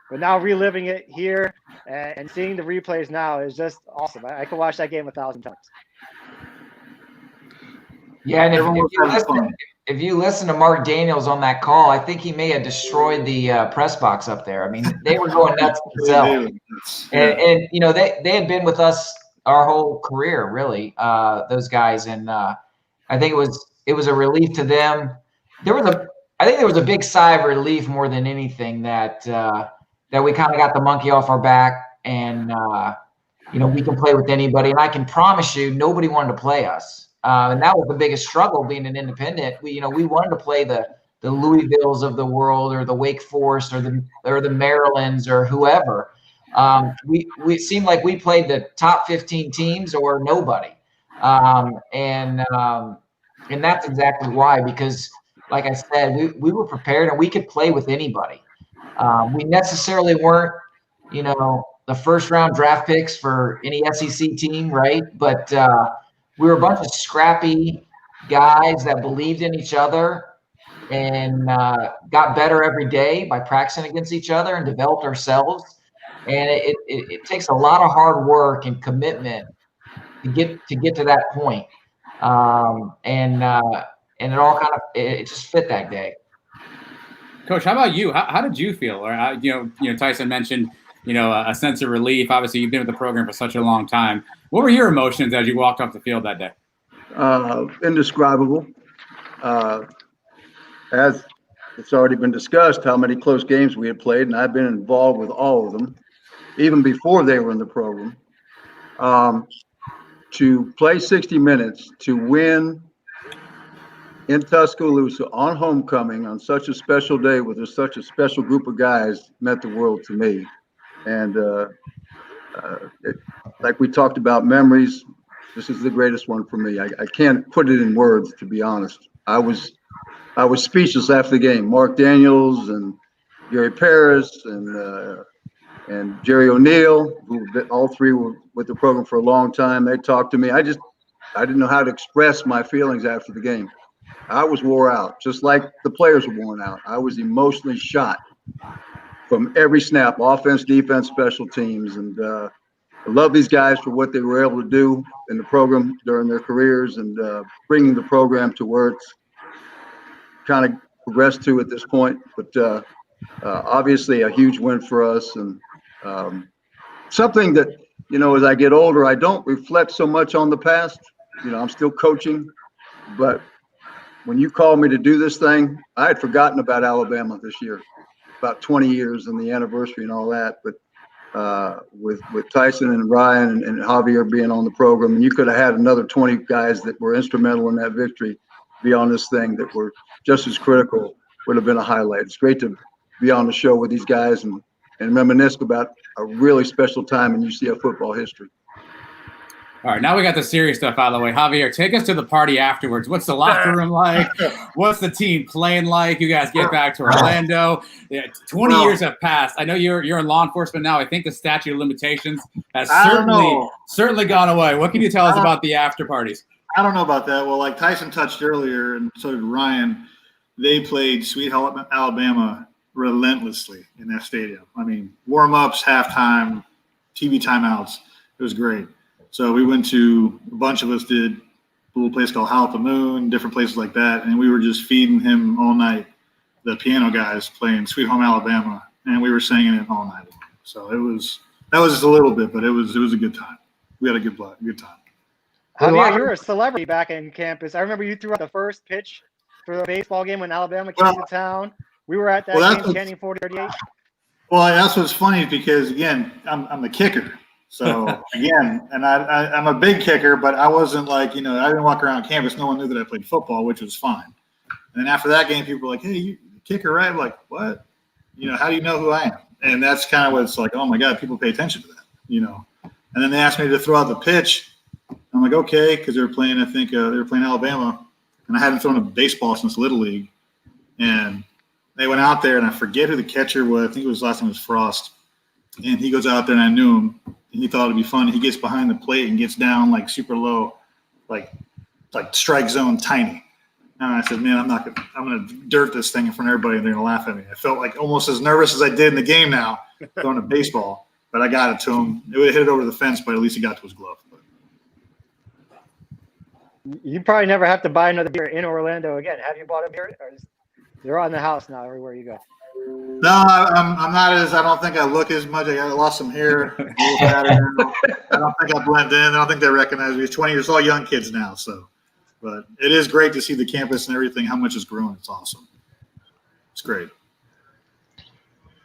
But now reliving it here and seeing the replays now is just awesome. I could watch that game 1,000 times. Yeah, and if you listen to Mark Daniels on that call, I think he may have destroyed the press box up there. I mean, they were going nuts themselves. And they had been with us our whole career, really, those guys. And I think it was a relief to them. I think there was a big sigh of relief more than anything that we kind of got the monkey off our back, and we can play with anybody. And I can promise you, nobody wanted to play us. And that was the biggest struggle being an independent. We wanted to play the Louisvilles of the world, or the Wake Forest, or the Marylands, or whoever. It seemed like we played the top 15 teams or nobody. And that's exactly why, because like I said, we were prepared and we could play with anybody. We necessarily weren't, the first round draft picks for any SEC team, right? But we were a bunch of scrappy guys that believed in each other and got better every day by practicing against each other and developed ourselves. And it takes a lot of hard work and commitment to get to that point. And it all kind of it just fit that day. Coach, how about you? How did you feel? Or Tyson mentioned a sense of relief. Obviously, you've been with the program for such a long time. What were your emotions as you walked off the field that day? Indescribable. As it's already been discussed, how many close games we had played, and I've been involved with all of them, even before they were in the program. To play 60 minutes, to win in Tuscaloosa on homecoming on such a special day with such a special group of guys meant the world to me. And like we talked about memories, this is the greatest one for me. I can't put it in words, to be honest. I was speechless after the game. Mark Daniels and Gary Paris and Jerry O'Neal, who all three were with the program for a long time. They talked to me. I didn't know how to express my feelings after the game. I was wore out, just like the players were worn out. I was emotionally shot from every snap, offense, defense, special teams. And I love these guys for what they were able to do in the program during their careers, and bringing the program to where it's kind of progressed to at this point. But obviously a huge win for us, and something that, as I get older, I don't reflect so much on the past. I'm still coaching, but when you called me to do this thing, I had forgotten about Alabama this year, about 20 years and the anniversary and all that. But with Tyson and Ryan and Javier being on the program, and you could have had another 20 guys that were instrumental in that victory be on this thing that were just as critical, would have been a highlight. It's great to be on the show with these guys and and reminisce about a really special time in UCF football history. All right, now we got the serious stuff out of the way. Javier, take us to the party afterwards. What's the locker room like? What's the team playing like? You guys get back to Orlando. 20 years have passed. I know you're in law enforcement now. I think the statute of limitations has certainly gone away. What can you tell us about the after parties? I don't know about that. Well, like Tyson touched earlier, and so did Ryan, they played Sweet Home Alabama relentlessly in that stadium. I mean, warm-ups, halftime, TV timeouts. It was great. So we went to, a bunch of us did a little place called Howl at the Moon, different places like that, and we were just feeding him all night, the piano guys playing Sweet Home Alabama, and we were singing it all night. So that was just a little bit, but it was a good time. We had a good time. Javier, you were a celebrity back in campus. I remember you threw out the first pitch for the baseball game when Alabama came to town. We were at that game chanting 40-38. Well, that's what's funny because, again, I'm the kicker. So, again, and I'm a big kicker, but I wasn't like, I didn't walk around campus. No one knew that I played football, which was fine. And then after that game, people were like, hey, you kicker, right? I'm like, what? How do you know who I am? And that's kind of what it's like, oh, my God, people pay attention to that, And then they asked me to throw out the pitch. I'm like, okay, because they were playing, I think they were playing Alabama, and I hadn't thrown a baseball since Little League. And they went out there, and I forget who the catcher was. I think it was last time it was Frost. And he goes out there, and I knew him. And he thought it'd be fun. He gets behind the plate and gets down like super low, like strike zone tiny. And I said, man, I'm gonna dirt this thing in front of everybody, and they're gonna laugh at me. I felt like almost as nervous as I did in the game now, throwing a baseball. But I got it to him. It would have hit it over the fence, but at least he got to his glove. You probably never have to buy another beer in Orlando again. Have you bought a beer? Or you're on the house now everywhere you go. No, I'm not I don't think I look as much. I lost some hair. A little fatter now. I don't think I blend in. I don't think they recognize me. It's 20 years, all young kids now. So, but it is great to see the campus and everything, how much it's grown. It's awesome. It's great.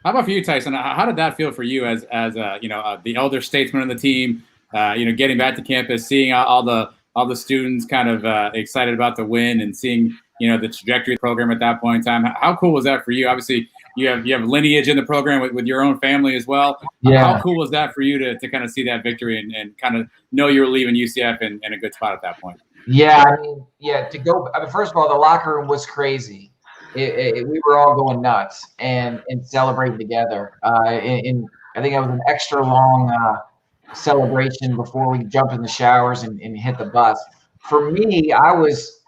How about for you, Tyson? How did that feel for you as the elder statesman on the team? Getting back to campus, seeing all the students kind of excited about the win, and seeing the trajectory of the program at that point in time. How cool was that for you? Obviously, you have lineage in the program with your own family as well. Yeah. How cool was that for you to kind of see that victory and kind of know you were leaving UCF in a good spot at that point? Yeah, first of all, the locker room was crazy. We were all going nuts and celebrating together. I think it was an extra long celebration before we jumped in the showers and hit the bus. For me, I was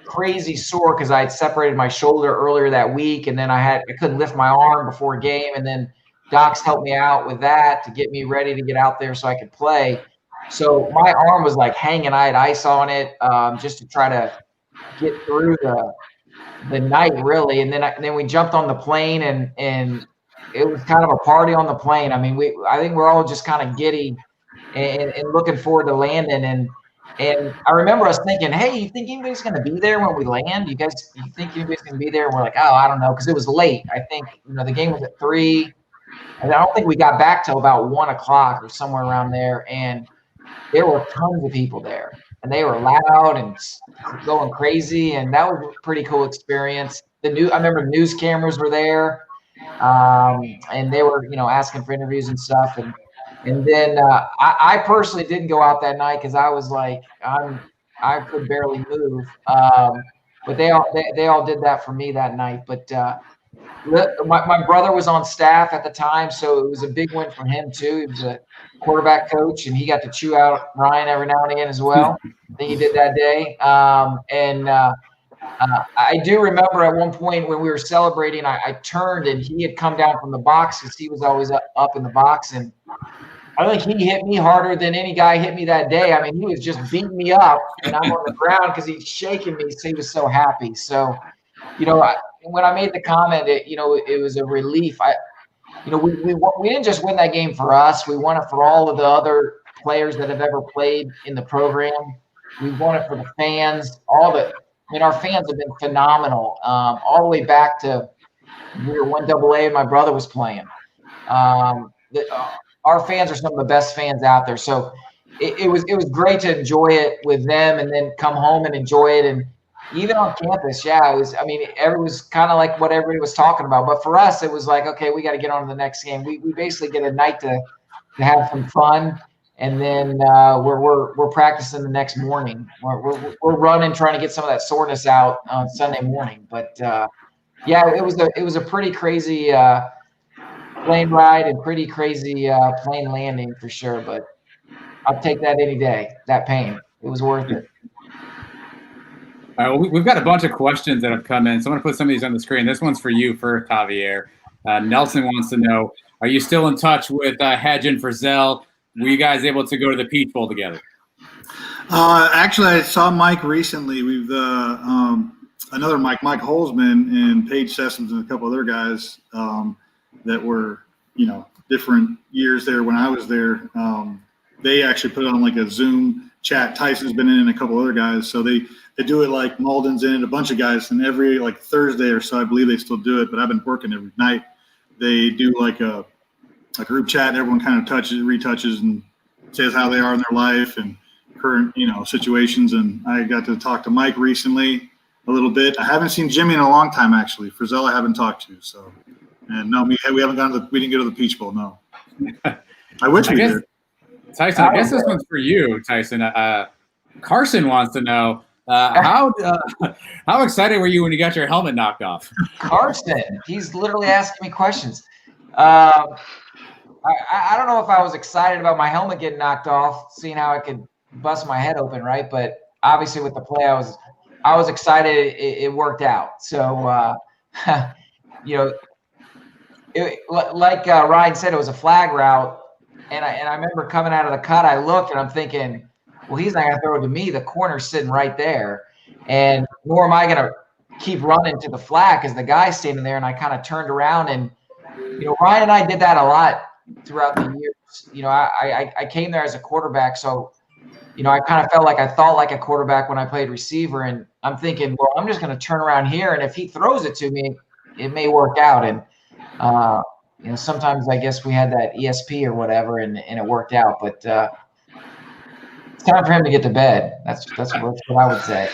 crazy sore because I had separated my shoulder earlier that week, and then I couldn't lift my arm before a game, and then Doc's helped me out with that to get me ready to get out there so I could play. So my arm was like hanging. I had ice on it just to try to get through the night, really. And then we jumped on the plane, and it was kind of a party on the plane. I mean, I think we're all just kind of giddy and looking forward to landing. And I remember us thinking, hey, you think anybody's going to be there when we land? You think anybody's going to be there? And we're like, oh, I don't know, because it was late. I think the game was at 3:00, and I don't think we got back till about 1:00 or somewhere around there. And there were tons of people there, and they were loud and going crazy, and that was a pretty cool experience. I remember news cameras were there, and they were asking for interviews and stuff. And then I personally didn't go out that night because I was like, I could barely move. But they all did that for me that night. But my brother was on staff at the time, so it was a big win for him too. He was a quarterback coach, and he got to chew out Ryan every now and again as well. I think he did that day. I do remember at one point when we were celebrating, I turned, and he had come down from the box because he was always up in the box, and I think he hit me harder than any guy hit me that day. I mean, he was just beating me up, and I'm on the ground because he's shaking me. So he was so happy. So, when I made the comment, it was a relief. We didn't just win that game for us. We won it for all of the other players that have ever played in the program. We won it for the fans. Our fans have been phenomenal, all the way back to we were 1AA and my brother was playing. Our fans are some of the best fans out there. So it was great to enjoy it with them, and then come home and enjoy it. And Even on campus, yeah, it was. I mean, it was kind of like what everybody was talking about. But for us, it was like, okay, we got to get on to the next game. We basically get a night to have some fun, and then we're practicing the next morning. We're running, trying to get some of that soreness out on Sunday morning. But yeah, it was a pretty crazy plane ride and pretty crazy plane landing for sure. But I'll take that any day. That pain, it was worth it. Well, we've got a bunch of questions that have come in, so I'm going to put some of these on the screen. This one's for you, for Javier. Nelson wants to know, are you still in touch with Hedge and Frizzell? Were you guys able to go to the Peach Bowl together? Actually, I saw Mike recently. We've another Mike Holzman, and Paige Sessoms, and a couple other guys that were, different years there when I was there. They actually put it on like a Zoom chat. Tyson's been in, and a couple other guys. So they do it like Malden's in it, a bunch of guys, and every like Thursday or so, I believe they still do it, but I've been working every night. They do like a group chat, and everyone kind of retouches and says how they are in their life and current, situations. And I got to talk to Mike recently a little bit. I haven't seen Jimmy in a long time, actually. Frizzell I haven't talked to. So, and no, we haven't we didn't go to the Peach Bowl. No. I wish we did. Tyson, I guess this one's for you, Tyson. Carson wants to know, how excited were you when you got your helmet knocked off? Carson, he's literally asking me questions. I don't know if I was excited about my helmet getting knocked off, seeing how I could bust my head open, right? But obviously with the play, I was excited. It worked out. So, like Ryan said, it was a flag route. And I remember coming out of the cut, I looked and I'm thinking, well, he's not going to throw it to me. The corner's sitting right there. And nor am I going to keep running to the flag because the guy's standing there. And I kind of turned around and, Ryan and I did that a lot throughout the years. I came there as a quarterback. So, I kind of felt like I thought like a quarterback when I played receiver. And I'm thinking, well, I'm just going to turn around here. And if he throws it to me, it may work out. And, sometimes I guess we had that ESP or whatever, and it worked out. But it's time for him to get to bed. That's what I would say.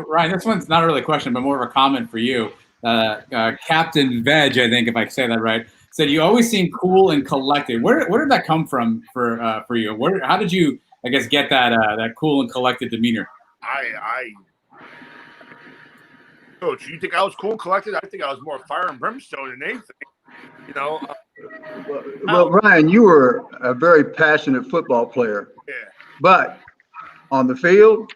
Ryan, this one's not really a question, but more of a comment for you. Captain Veg, I think, if I say that right, said you always seem cool and collected. Where did that come from for you? How did you, I guess, get that cool and collected demeanor? Coach, you think I was cool and collected? I think I was more fire and brimstone than anything. Well, Ryan, you were a very passionate football player. Yeah. But on the field,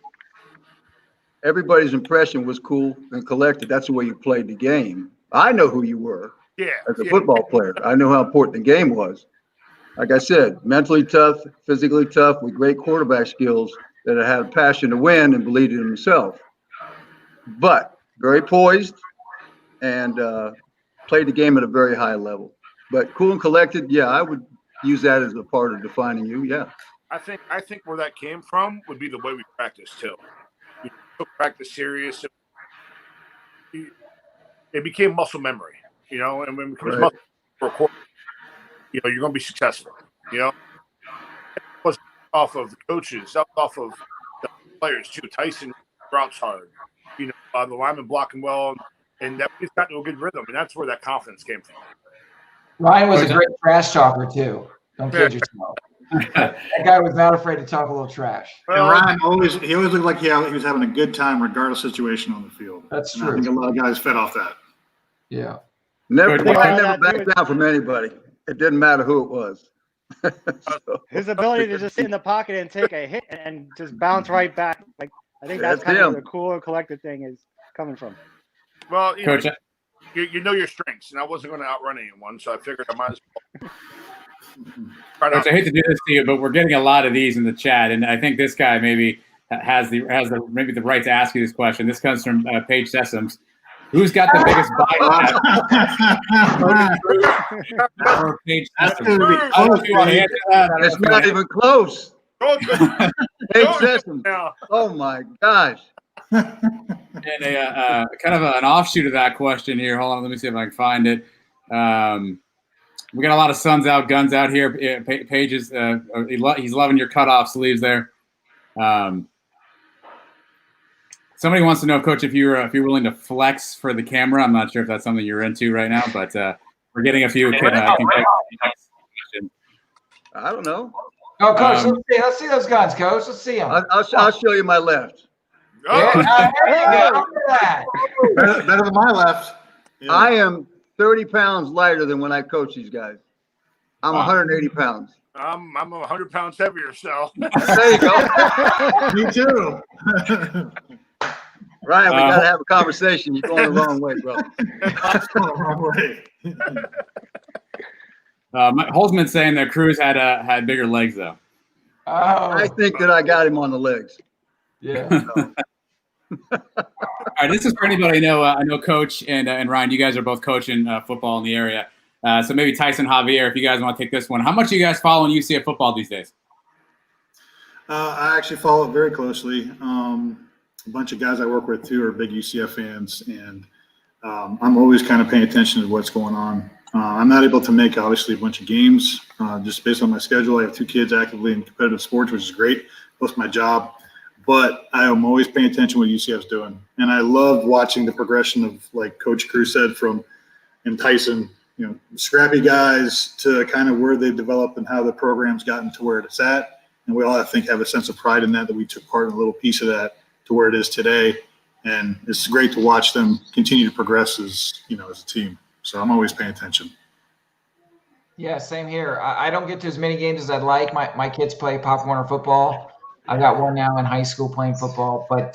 everybody's impression was cool and collected. That's the way you played the game. I know who you were as a football player. I know how important the game was. Like I said, mentally tough, physically tough, with great quarterback skills that had a passion to win and believed in himself. But very poised and played the game at a very high level. But cool and collected, yeah, I would use that as a part of defining you, yeah. I think where that came from would be the way we practice too. We took practice serious. It became muscle memory, and when it becomes muscle for a quarter, you're going to be successful, It was off of the coaches, off of the players too. Tyson routes hard. The lineman blocking well, and that he's got to a good rhythm, and that's where that confidence came from. Ryan was a great trash talker too. Don't kid yourself. That guy was not afraid to talk a little trash. And Ryan always looked like he was having a good time regardless of situation on the field. That's and true. I think a lot of guys fed off that. Yeah. Never backed down from anybody. It didn't matter who it was. His ability to just sit in the pocket and take a hit and just bounce right back. Like, I think that's kind of where the cool and collected thing is coming from. Well, Coach, you know your strengths, and I wasn't going to outrun anyone, so I figured I might as well. Coach, I hate to do this to you, but we're getting a lot of these in the chat, and I think this guy maybe has the right to ask you this question. This comes from Paige Sessoms. Who's got the biggest bite? Paige Sessoms. It's not even close. Paige Sessoms. Oh my gosh. And kind of an offshoot of that question here. Hold on, let me see if I can find it. We got a lot of suns out, guns out here. Paige is he's loving your cutoff sleeves there. Somebody wants to know, Coach, if you're willing to flex for the camera. I'm not sure if that's something you're into right now, but we're getting a few. I don't know. Oh, Coach, let's see those guns, Coach. Let's see them. I'll show you my left. Yeah, there you go. Look at that. Better than my left. Yeah. I am 30 pounds lighter than when I coach these guys. I'm 180 pounds. I'm 100 pounds heavier, so. There you go. Me too. Ryan, we got to have a conversation. You're going the wrong way, bro. That's going the wrong way. Holzman's saying that Cruz had bigger legs, though. Oh, I think that I got him on the legs. yeah. So. All right, this is for anybody I know Coach and Ryan, you guys are both coaching football in the area. So maybe Tyson, Javier, if you guys want to take this one. How much are you guys following UCF football these days? I actually follow it very closely. A bunch of guys I work with, too, are big UCF fans, and I'm always kind of paying attention to what's going on. I'm not able to make, obviously, a bunch of games just based on my schedule. I have 2 kids actively in competitive sports, which is great. That's my job. But I am always paying attention to what UCF's doing. And I love watching the progression of, like Coach Cruz said, and Tyson, scrappy guys to kind of where they've developed and how the program's gotten to where it's at. And we all, I think, have a sense of pride in that we took part in a little piece of that to where it is today. And it's great to watch them continue to progress as a team. So I'm always paying attention. Yeah, same here. I don't get to as many games as I'd like. My kids play Pop Warner football. I've got one now in high school playing football. But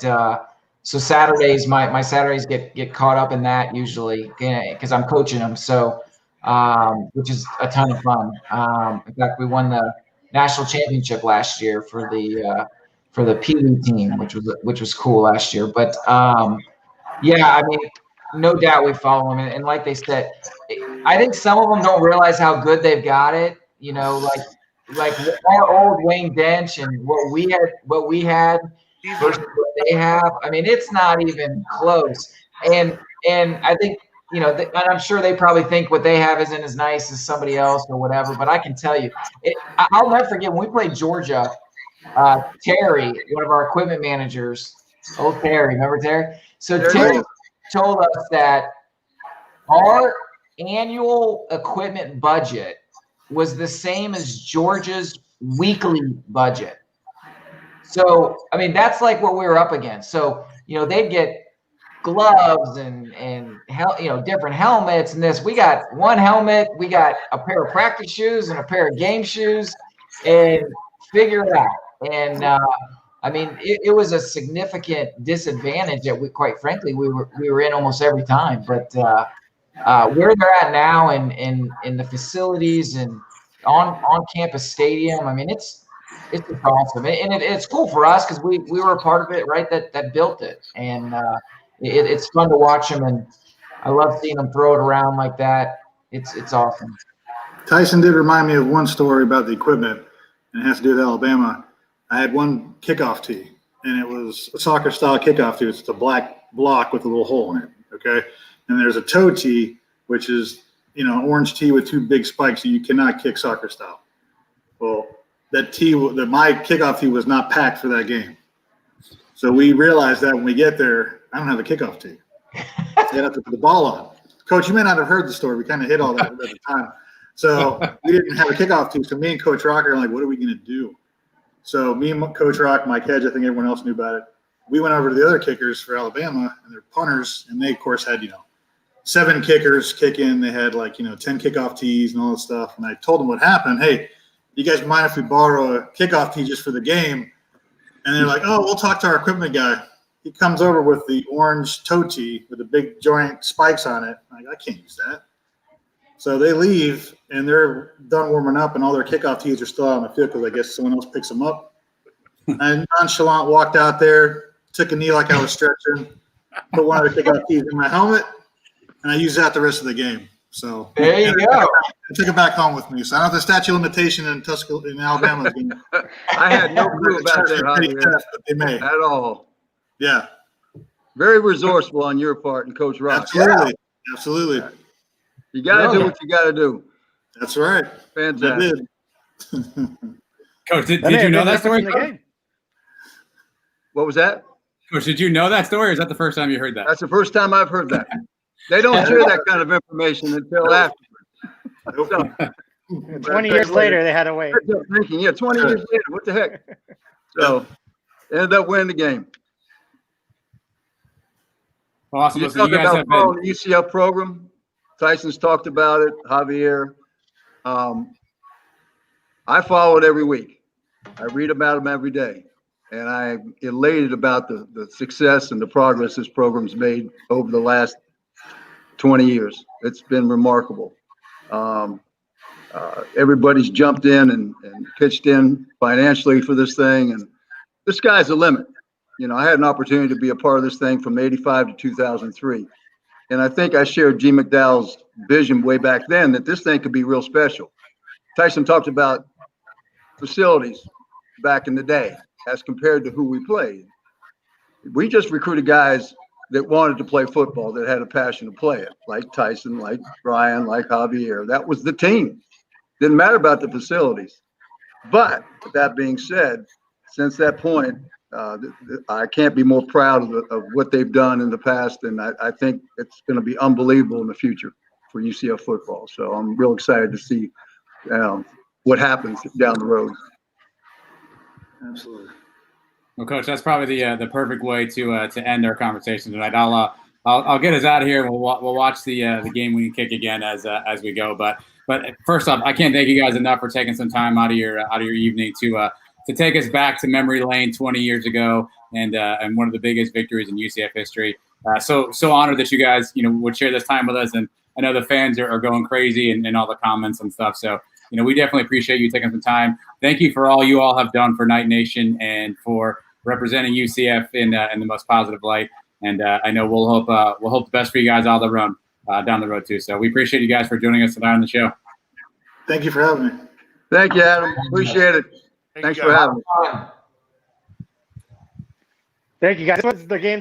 so Saturdays, my Saturdays get caught up in that usually because I'm coaching them. So which is a ton of fun. In fact, we won the national championship last year for the Pee Wee team, which was cool last year. But yeah, I mean, no doubt we follow them, and like they said, I think some of them don't realize how good they've got it. Like our old Wayne Dench and what we had versus what they have. I mean, it's not even close. And I think and I'm sure they probably think what they have isn't as nice as somebody else or whatever. But I can tell you, I'll never forget when we played Georgia. Terry, one of our equipment managers, old Terry, remember Terry? So Terry told us that our annual equipment budget was the same as Georgia's weekly budget. So, I mean, that's like what we were up against. So, they'd get gloves and different helmets and this. We got one helmet, we got a pair of practice shoes and a pair of game shoes, and figure it out. And I mean, it was a significant disadvantage that we were in almost every time. But where they're at now in the facilities and on campus stadium, I mean, it's just awesome, and it's cool for us because we were a part of it, right? That built it, and it's fun to watch them, and I love seeing them throw it around like that. It's awesome. Tyson did remind me of one story about the equipment, and it has to do with Alabama. I had one kickoff tee, and it was a soccer-style kickoff tee. It's a black block with a little hole in it, okay? And there's a toe tee, which is, orange tee with 2 big spikes that you cannot kick soccer-style. Well, that tee, my kickoff tee was not packed for that game. So we realized that when we get there, I don't have a kickoff tee. So I have to put the ball on. Coach, you may not have heard the story. We kind of hit all that at the time. So we didn't have a kickoff tee. So me and Coach Rock are like, what are we going to do? So me and Coach Rock, Mike Hedge, I think everyone else knew about it. We went over to the other kickers for Alabama, and they're punters, and they, of course, had, 7 kickers kick in. They had, 10 kickoff tees and all this stuff. And I told them what happened. Hey, you guys mind if we borrow a kickoff tee just for the game? And they're like, oh, we'll talk to our equipment guy. He comes over with the orange toe tee with the big joint spikes on it. I'm like, I can't use that. So they leave, and they're done warming up, and all their kickoff tees are still out on the field because I guess someone else picks them up. And nonchalant walked out there, took a knee like I was stretching, put one of the kickoff tees in my helmet, and I used that the rest of the game. So there you go. I took it back home with me. So I don't have the statute of limitation in Alabama. I had no clue about that, they may. at all. Yeah. Very resourceful on your part and Coach Rock. Absolutely. Yeah. Absolutely. You got to do what you got to do. That's right. Fantastic. Coach, did you know that story? What was that? Coach, did you know that story, or is that the first time you heard that? That's the first time I've heard that. They don't share that kind of information until after. So, 20 years later, they had to wait. thinking, 20 years later, what the heck? So, ended up winning the game. Awesome. You Listen, you talk guys about have been. following the UCF program. Tyson's talked about it. Javier. I follow it every week. I read about them every day, and I'm elated about the success and the progress this program's made over the last 20 years. It's been remarkable. Everybody's jumped in and pitched in financially for this thing, and the sky's the limit. You know, I had an opportunity to be a part of this thing from '85 to 2003. And I think I shared G. McDowell's vision way back then that this thing could be real special. Tyson talked about facilities back in the day as compared to who we played. We just recruited guys that wanted to play football, that had a passion to play it, like Tyson, like Brian, like Javier. That was the team. Didn't matter about the facilities. But with that being said, since that point, I can't be more proud of what they've done in the past, and I think it's going to be unbelievable in the future for UCF football. So I'm real excited to see what happens down the road. Absolutely. Well, Coach, that's probably the perfect way to end our conversation tonight. I'll get us out of here. We'll watch the game we kick again as we go. But first off, I can't thank you guys enough for taking some time out of your evening to take us back to memory lane 20 years ago and one of the biggest victories in UCF history. So honored that you guys would share this time with us, and I know the fans are going crazy and all the comments and stuff. So we definitely appreciate you taking some time. Thank you for all you all have done for Night Nation and for representing UCF in the most positive light. And I know we'll hope the best for you guys all the run down the road too. So we appreciate you guys for joining us tonight on the show. Thank you for having me. Thank you, Adam. Appreciate it. Thanks for having me. Thank you, guys. This was the game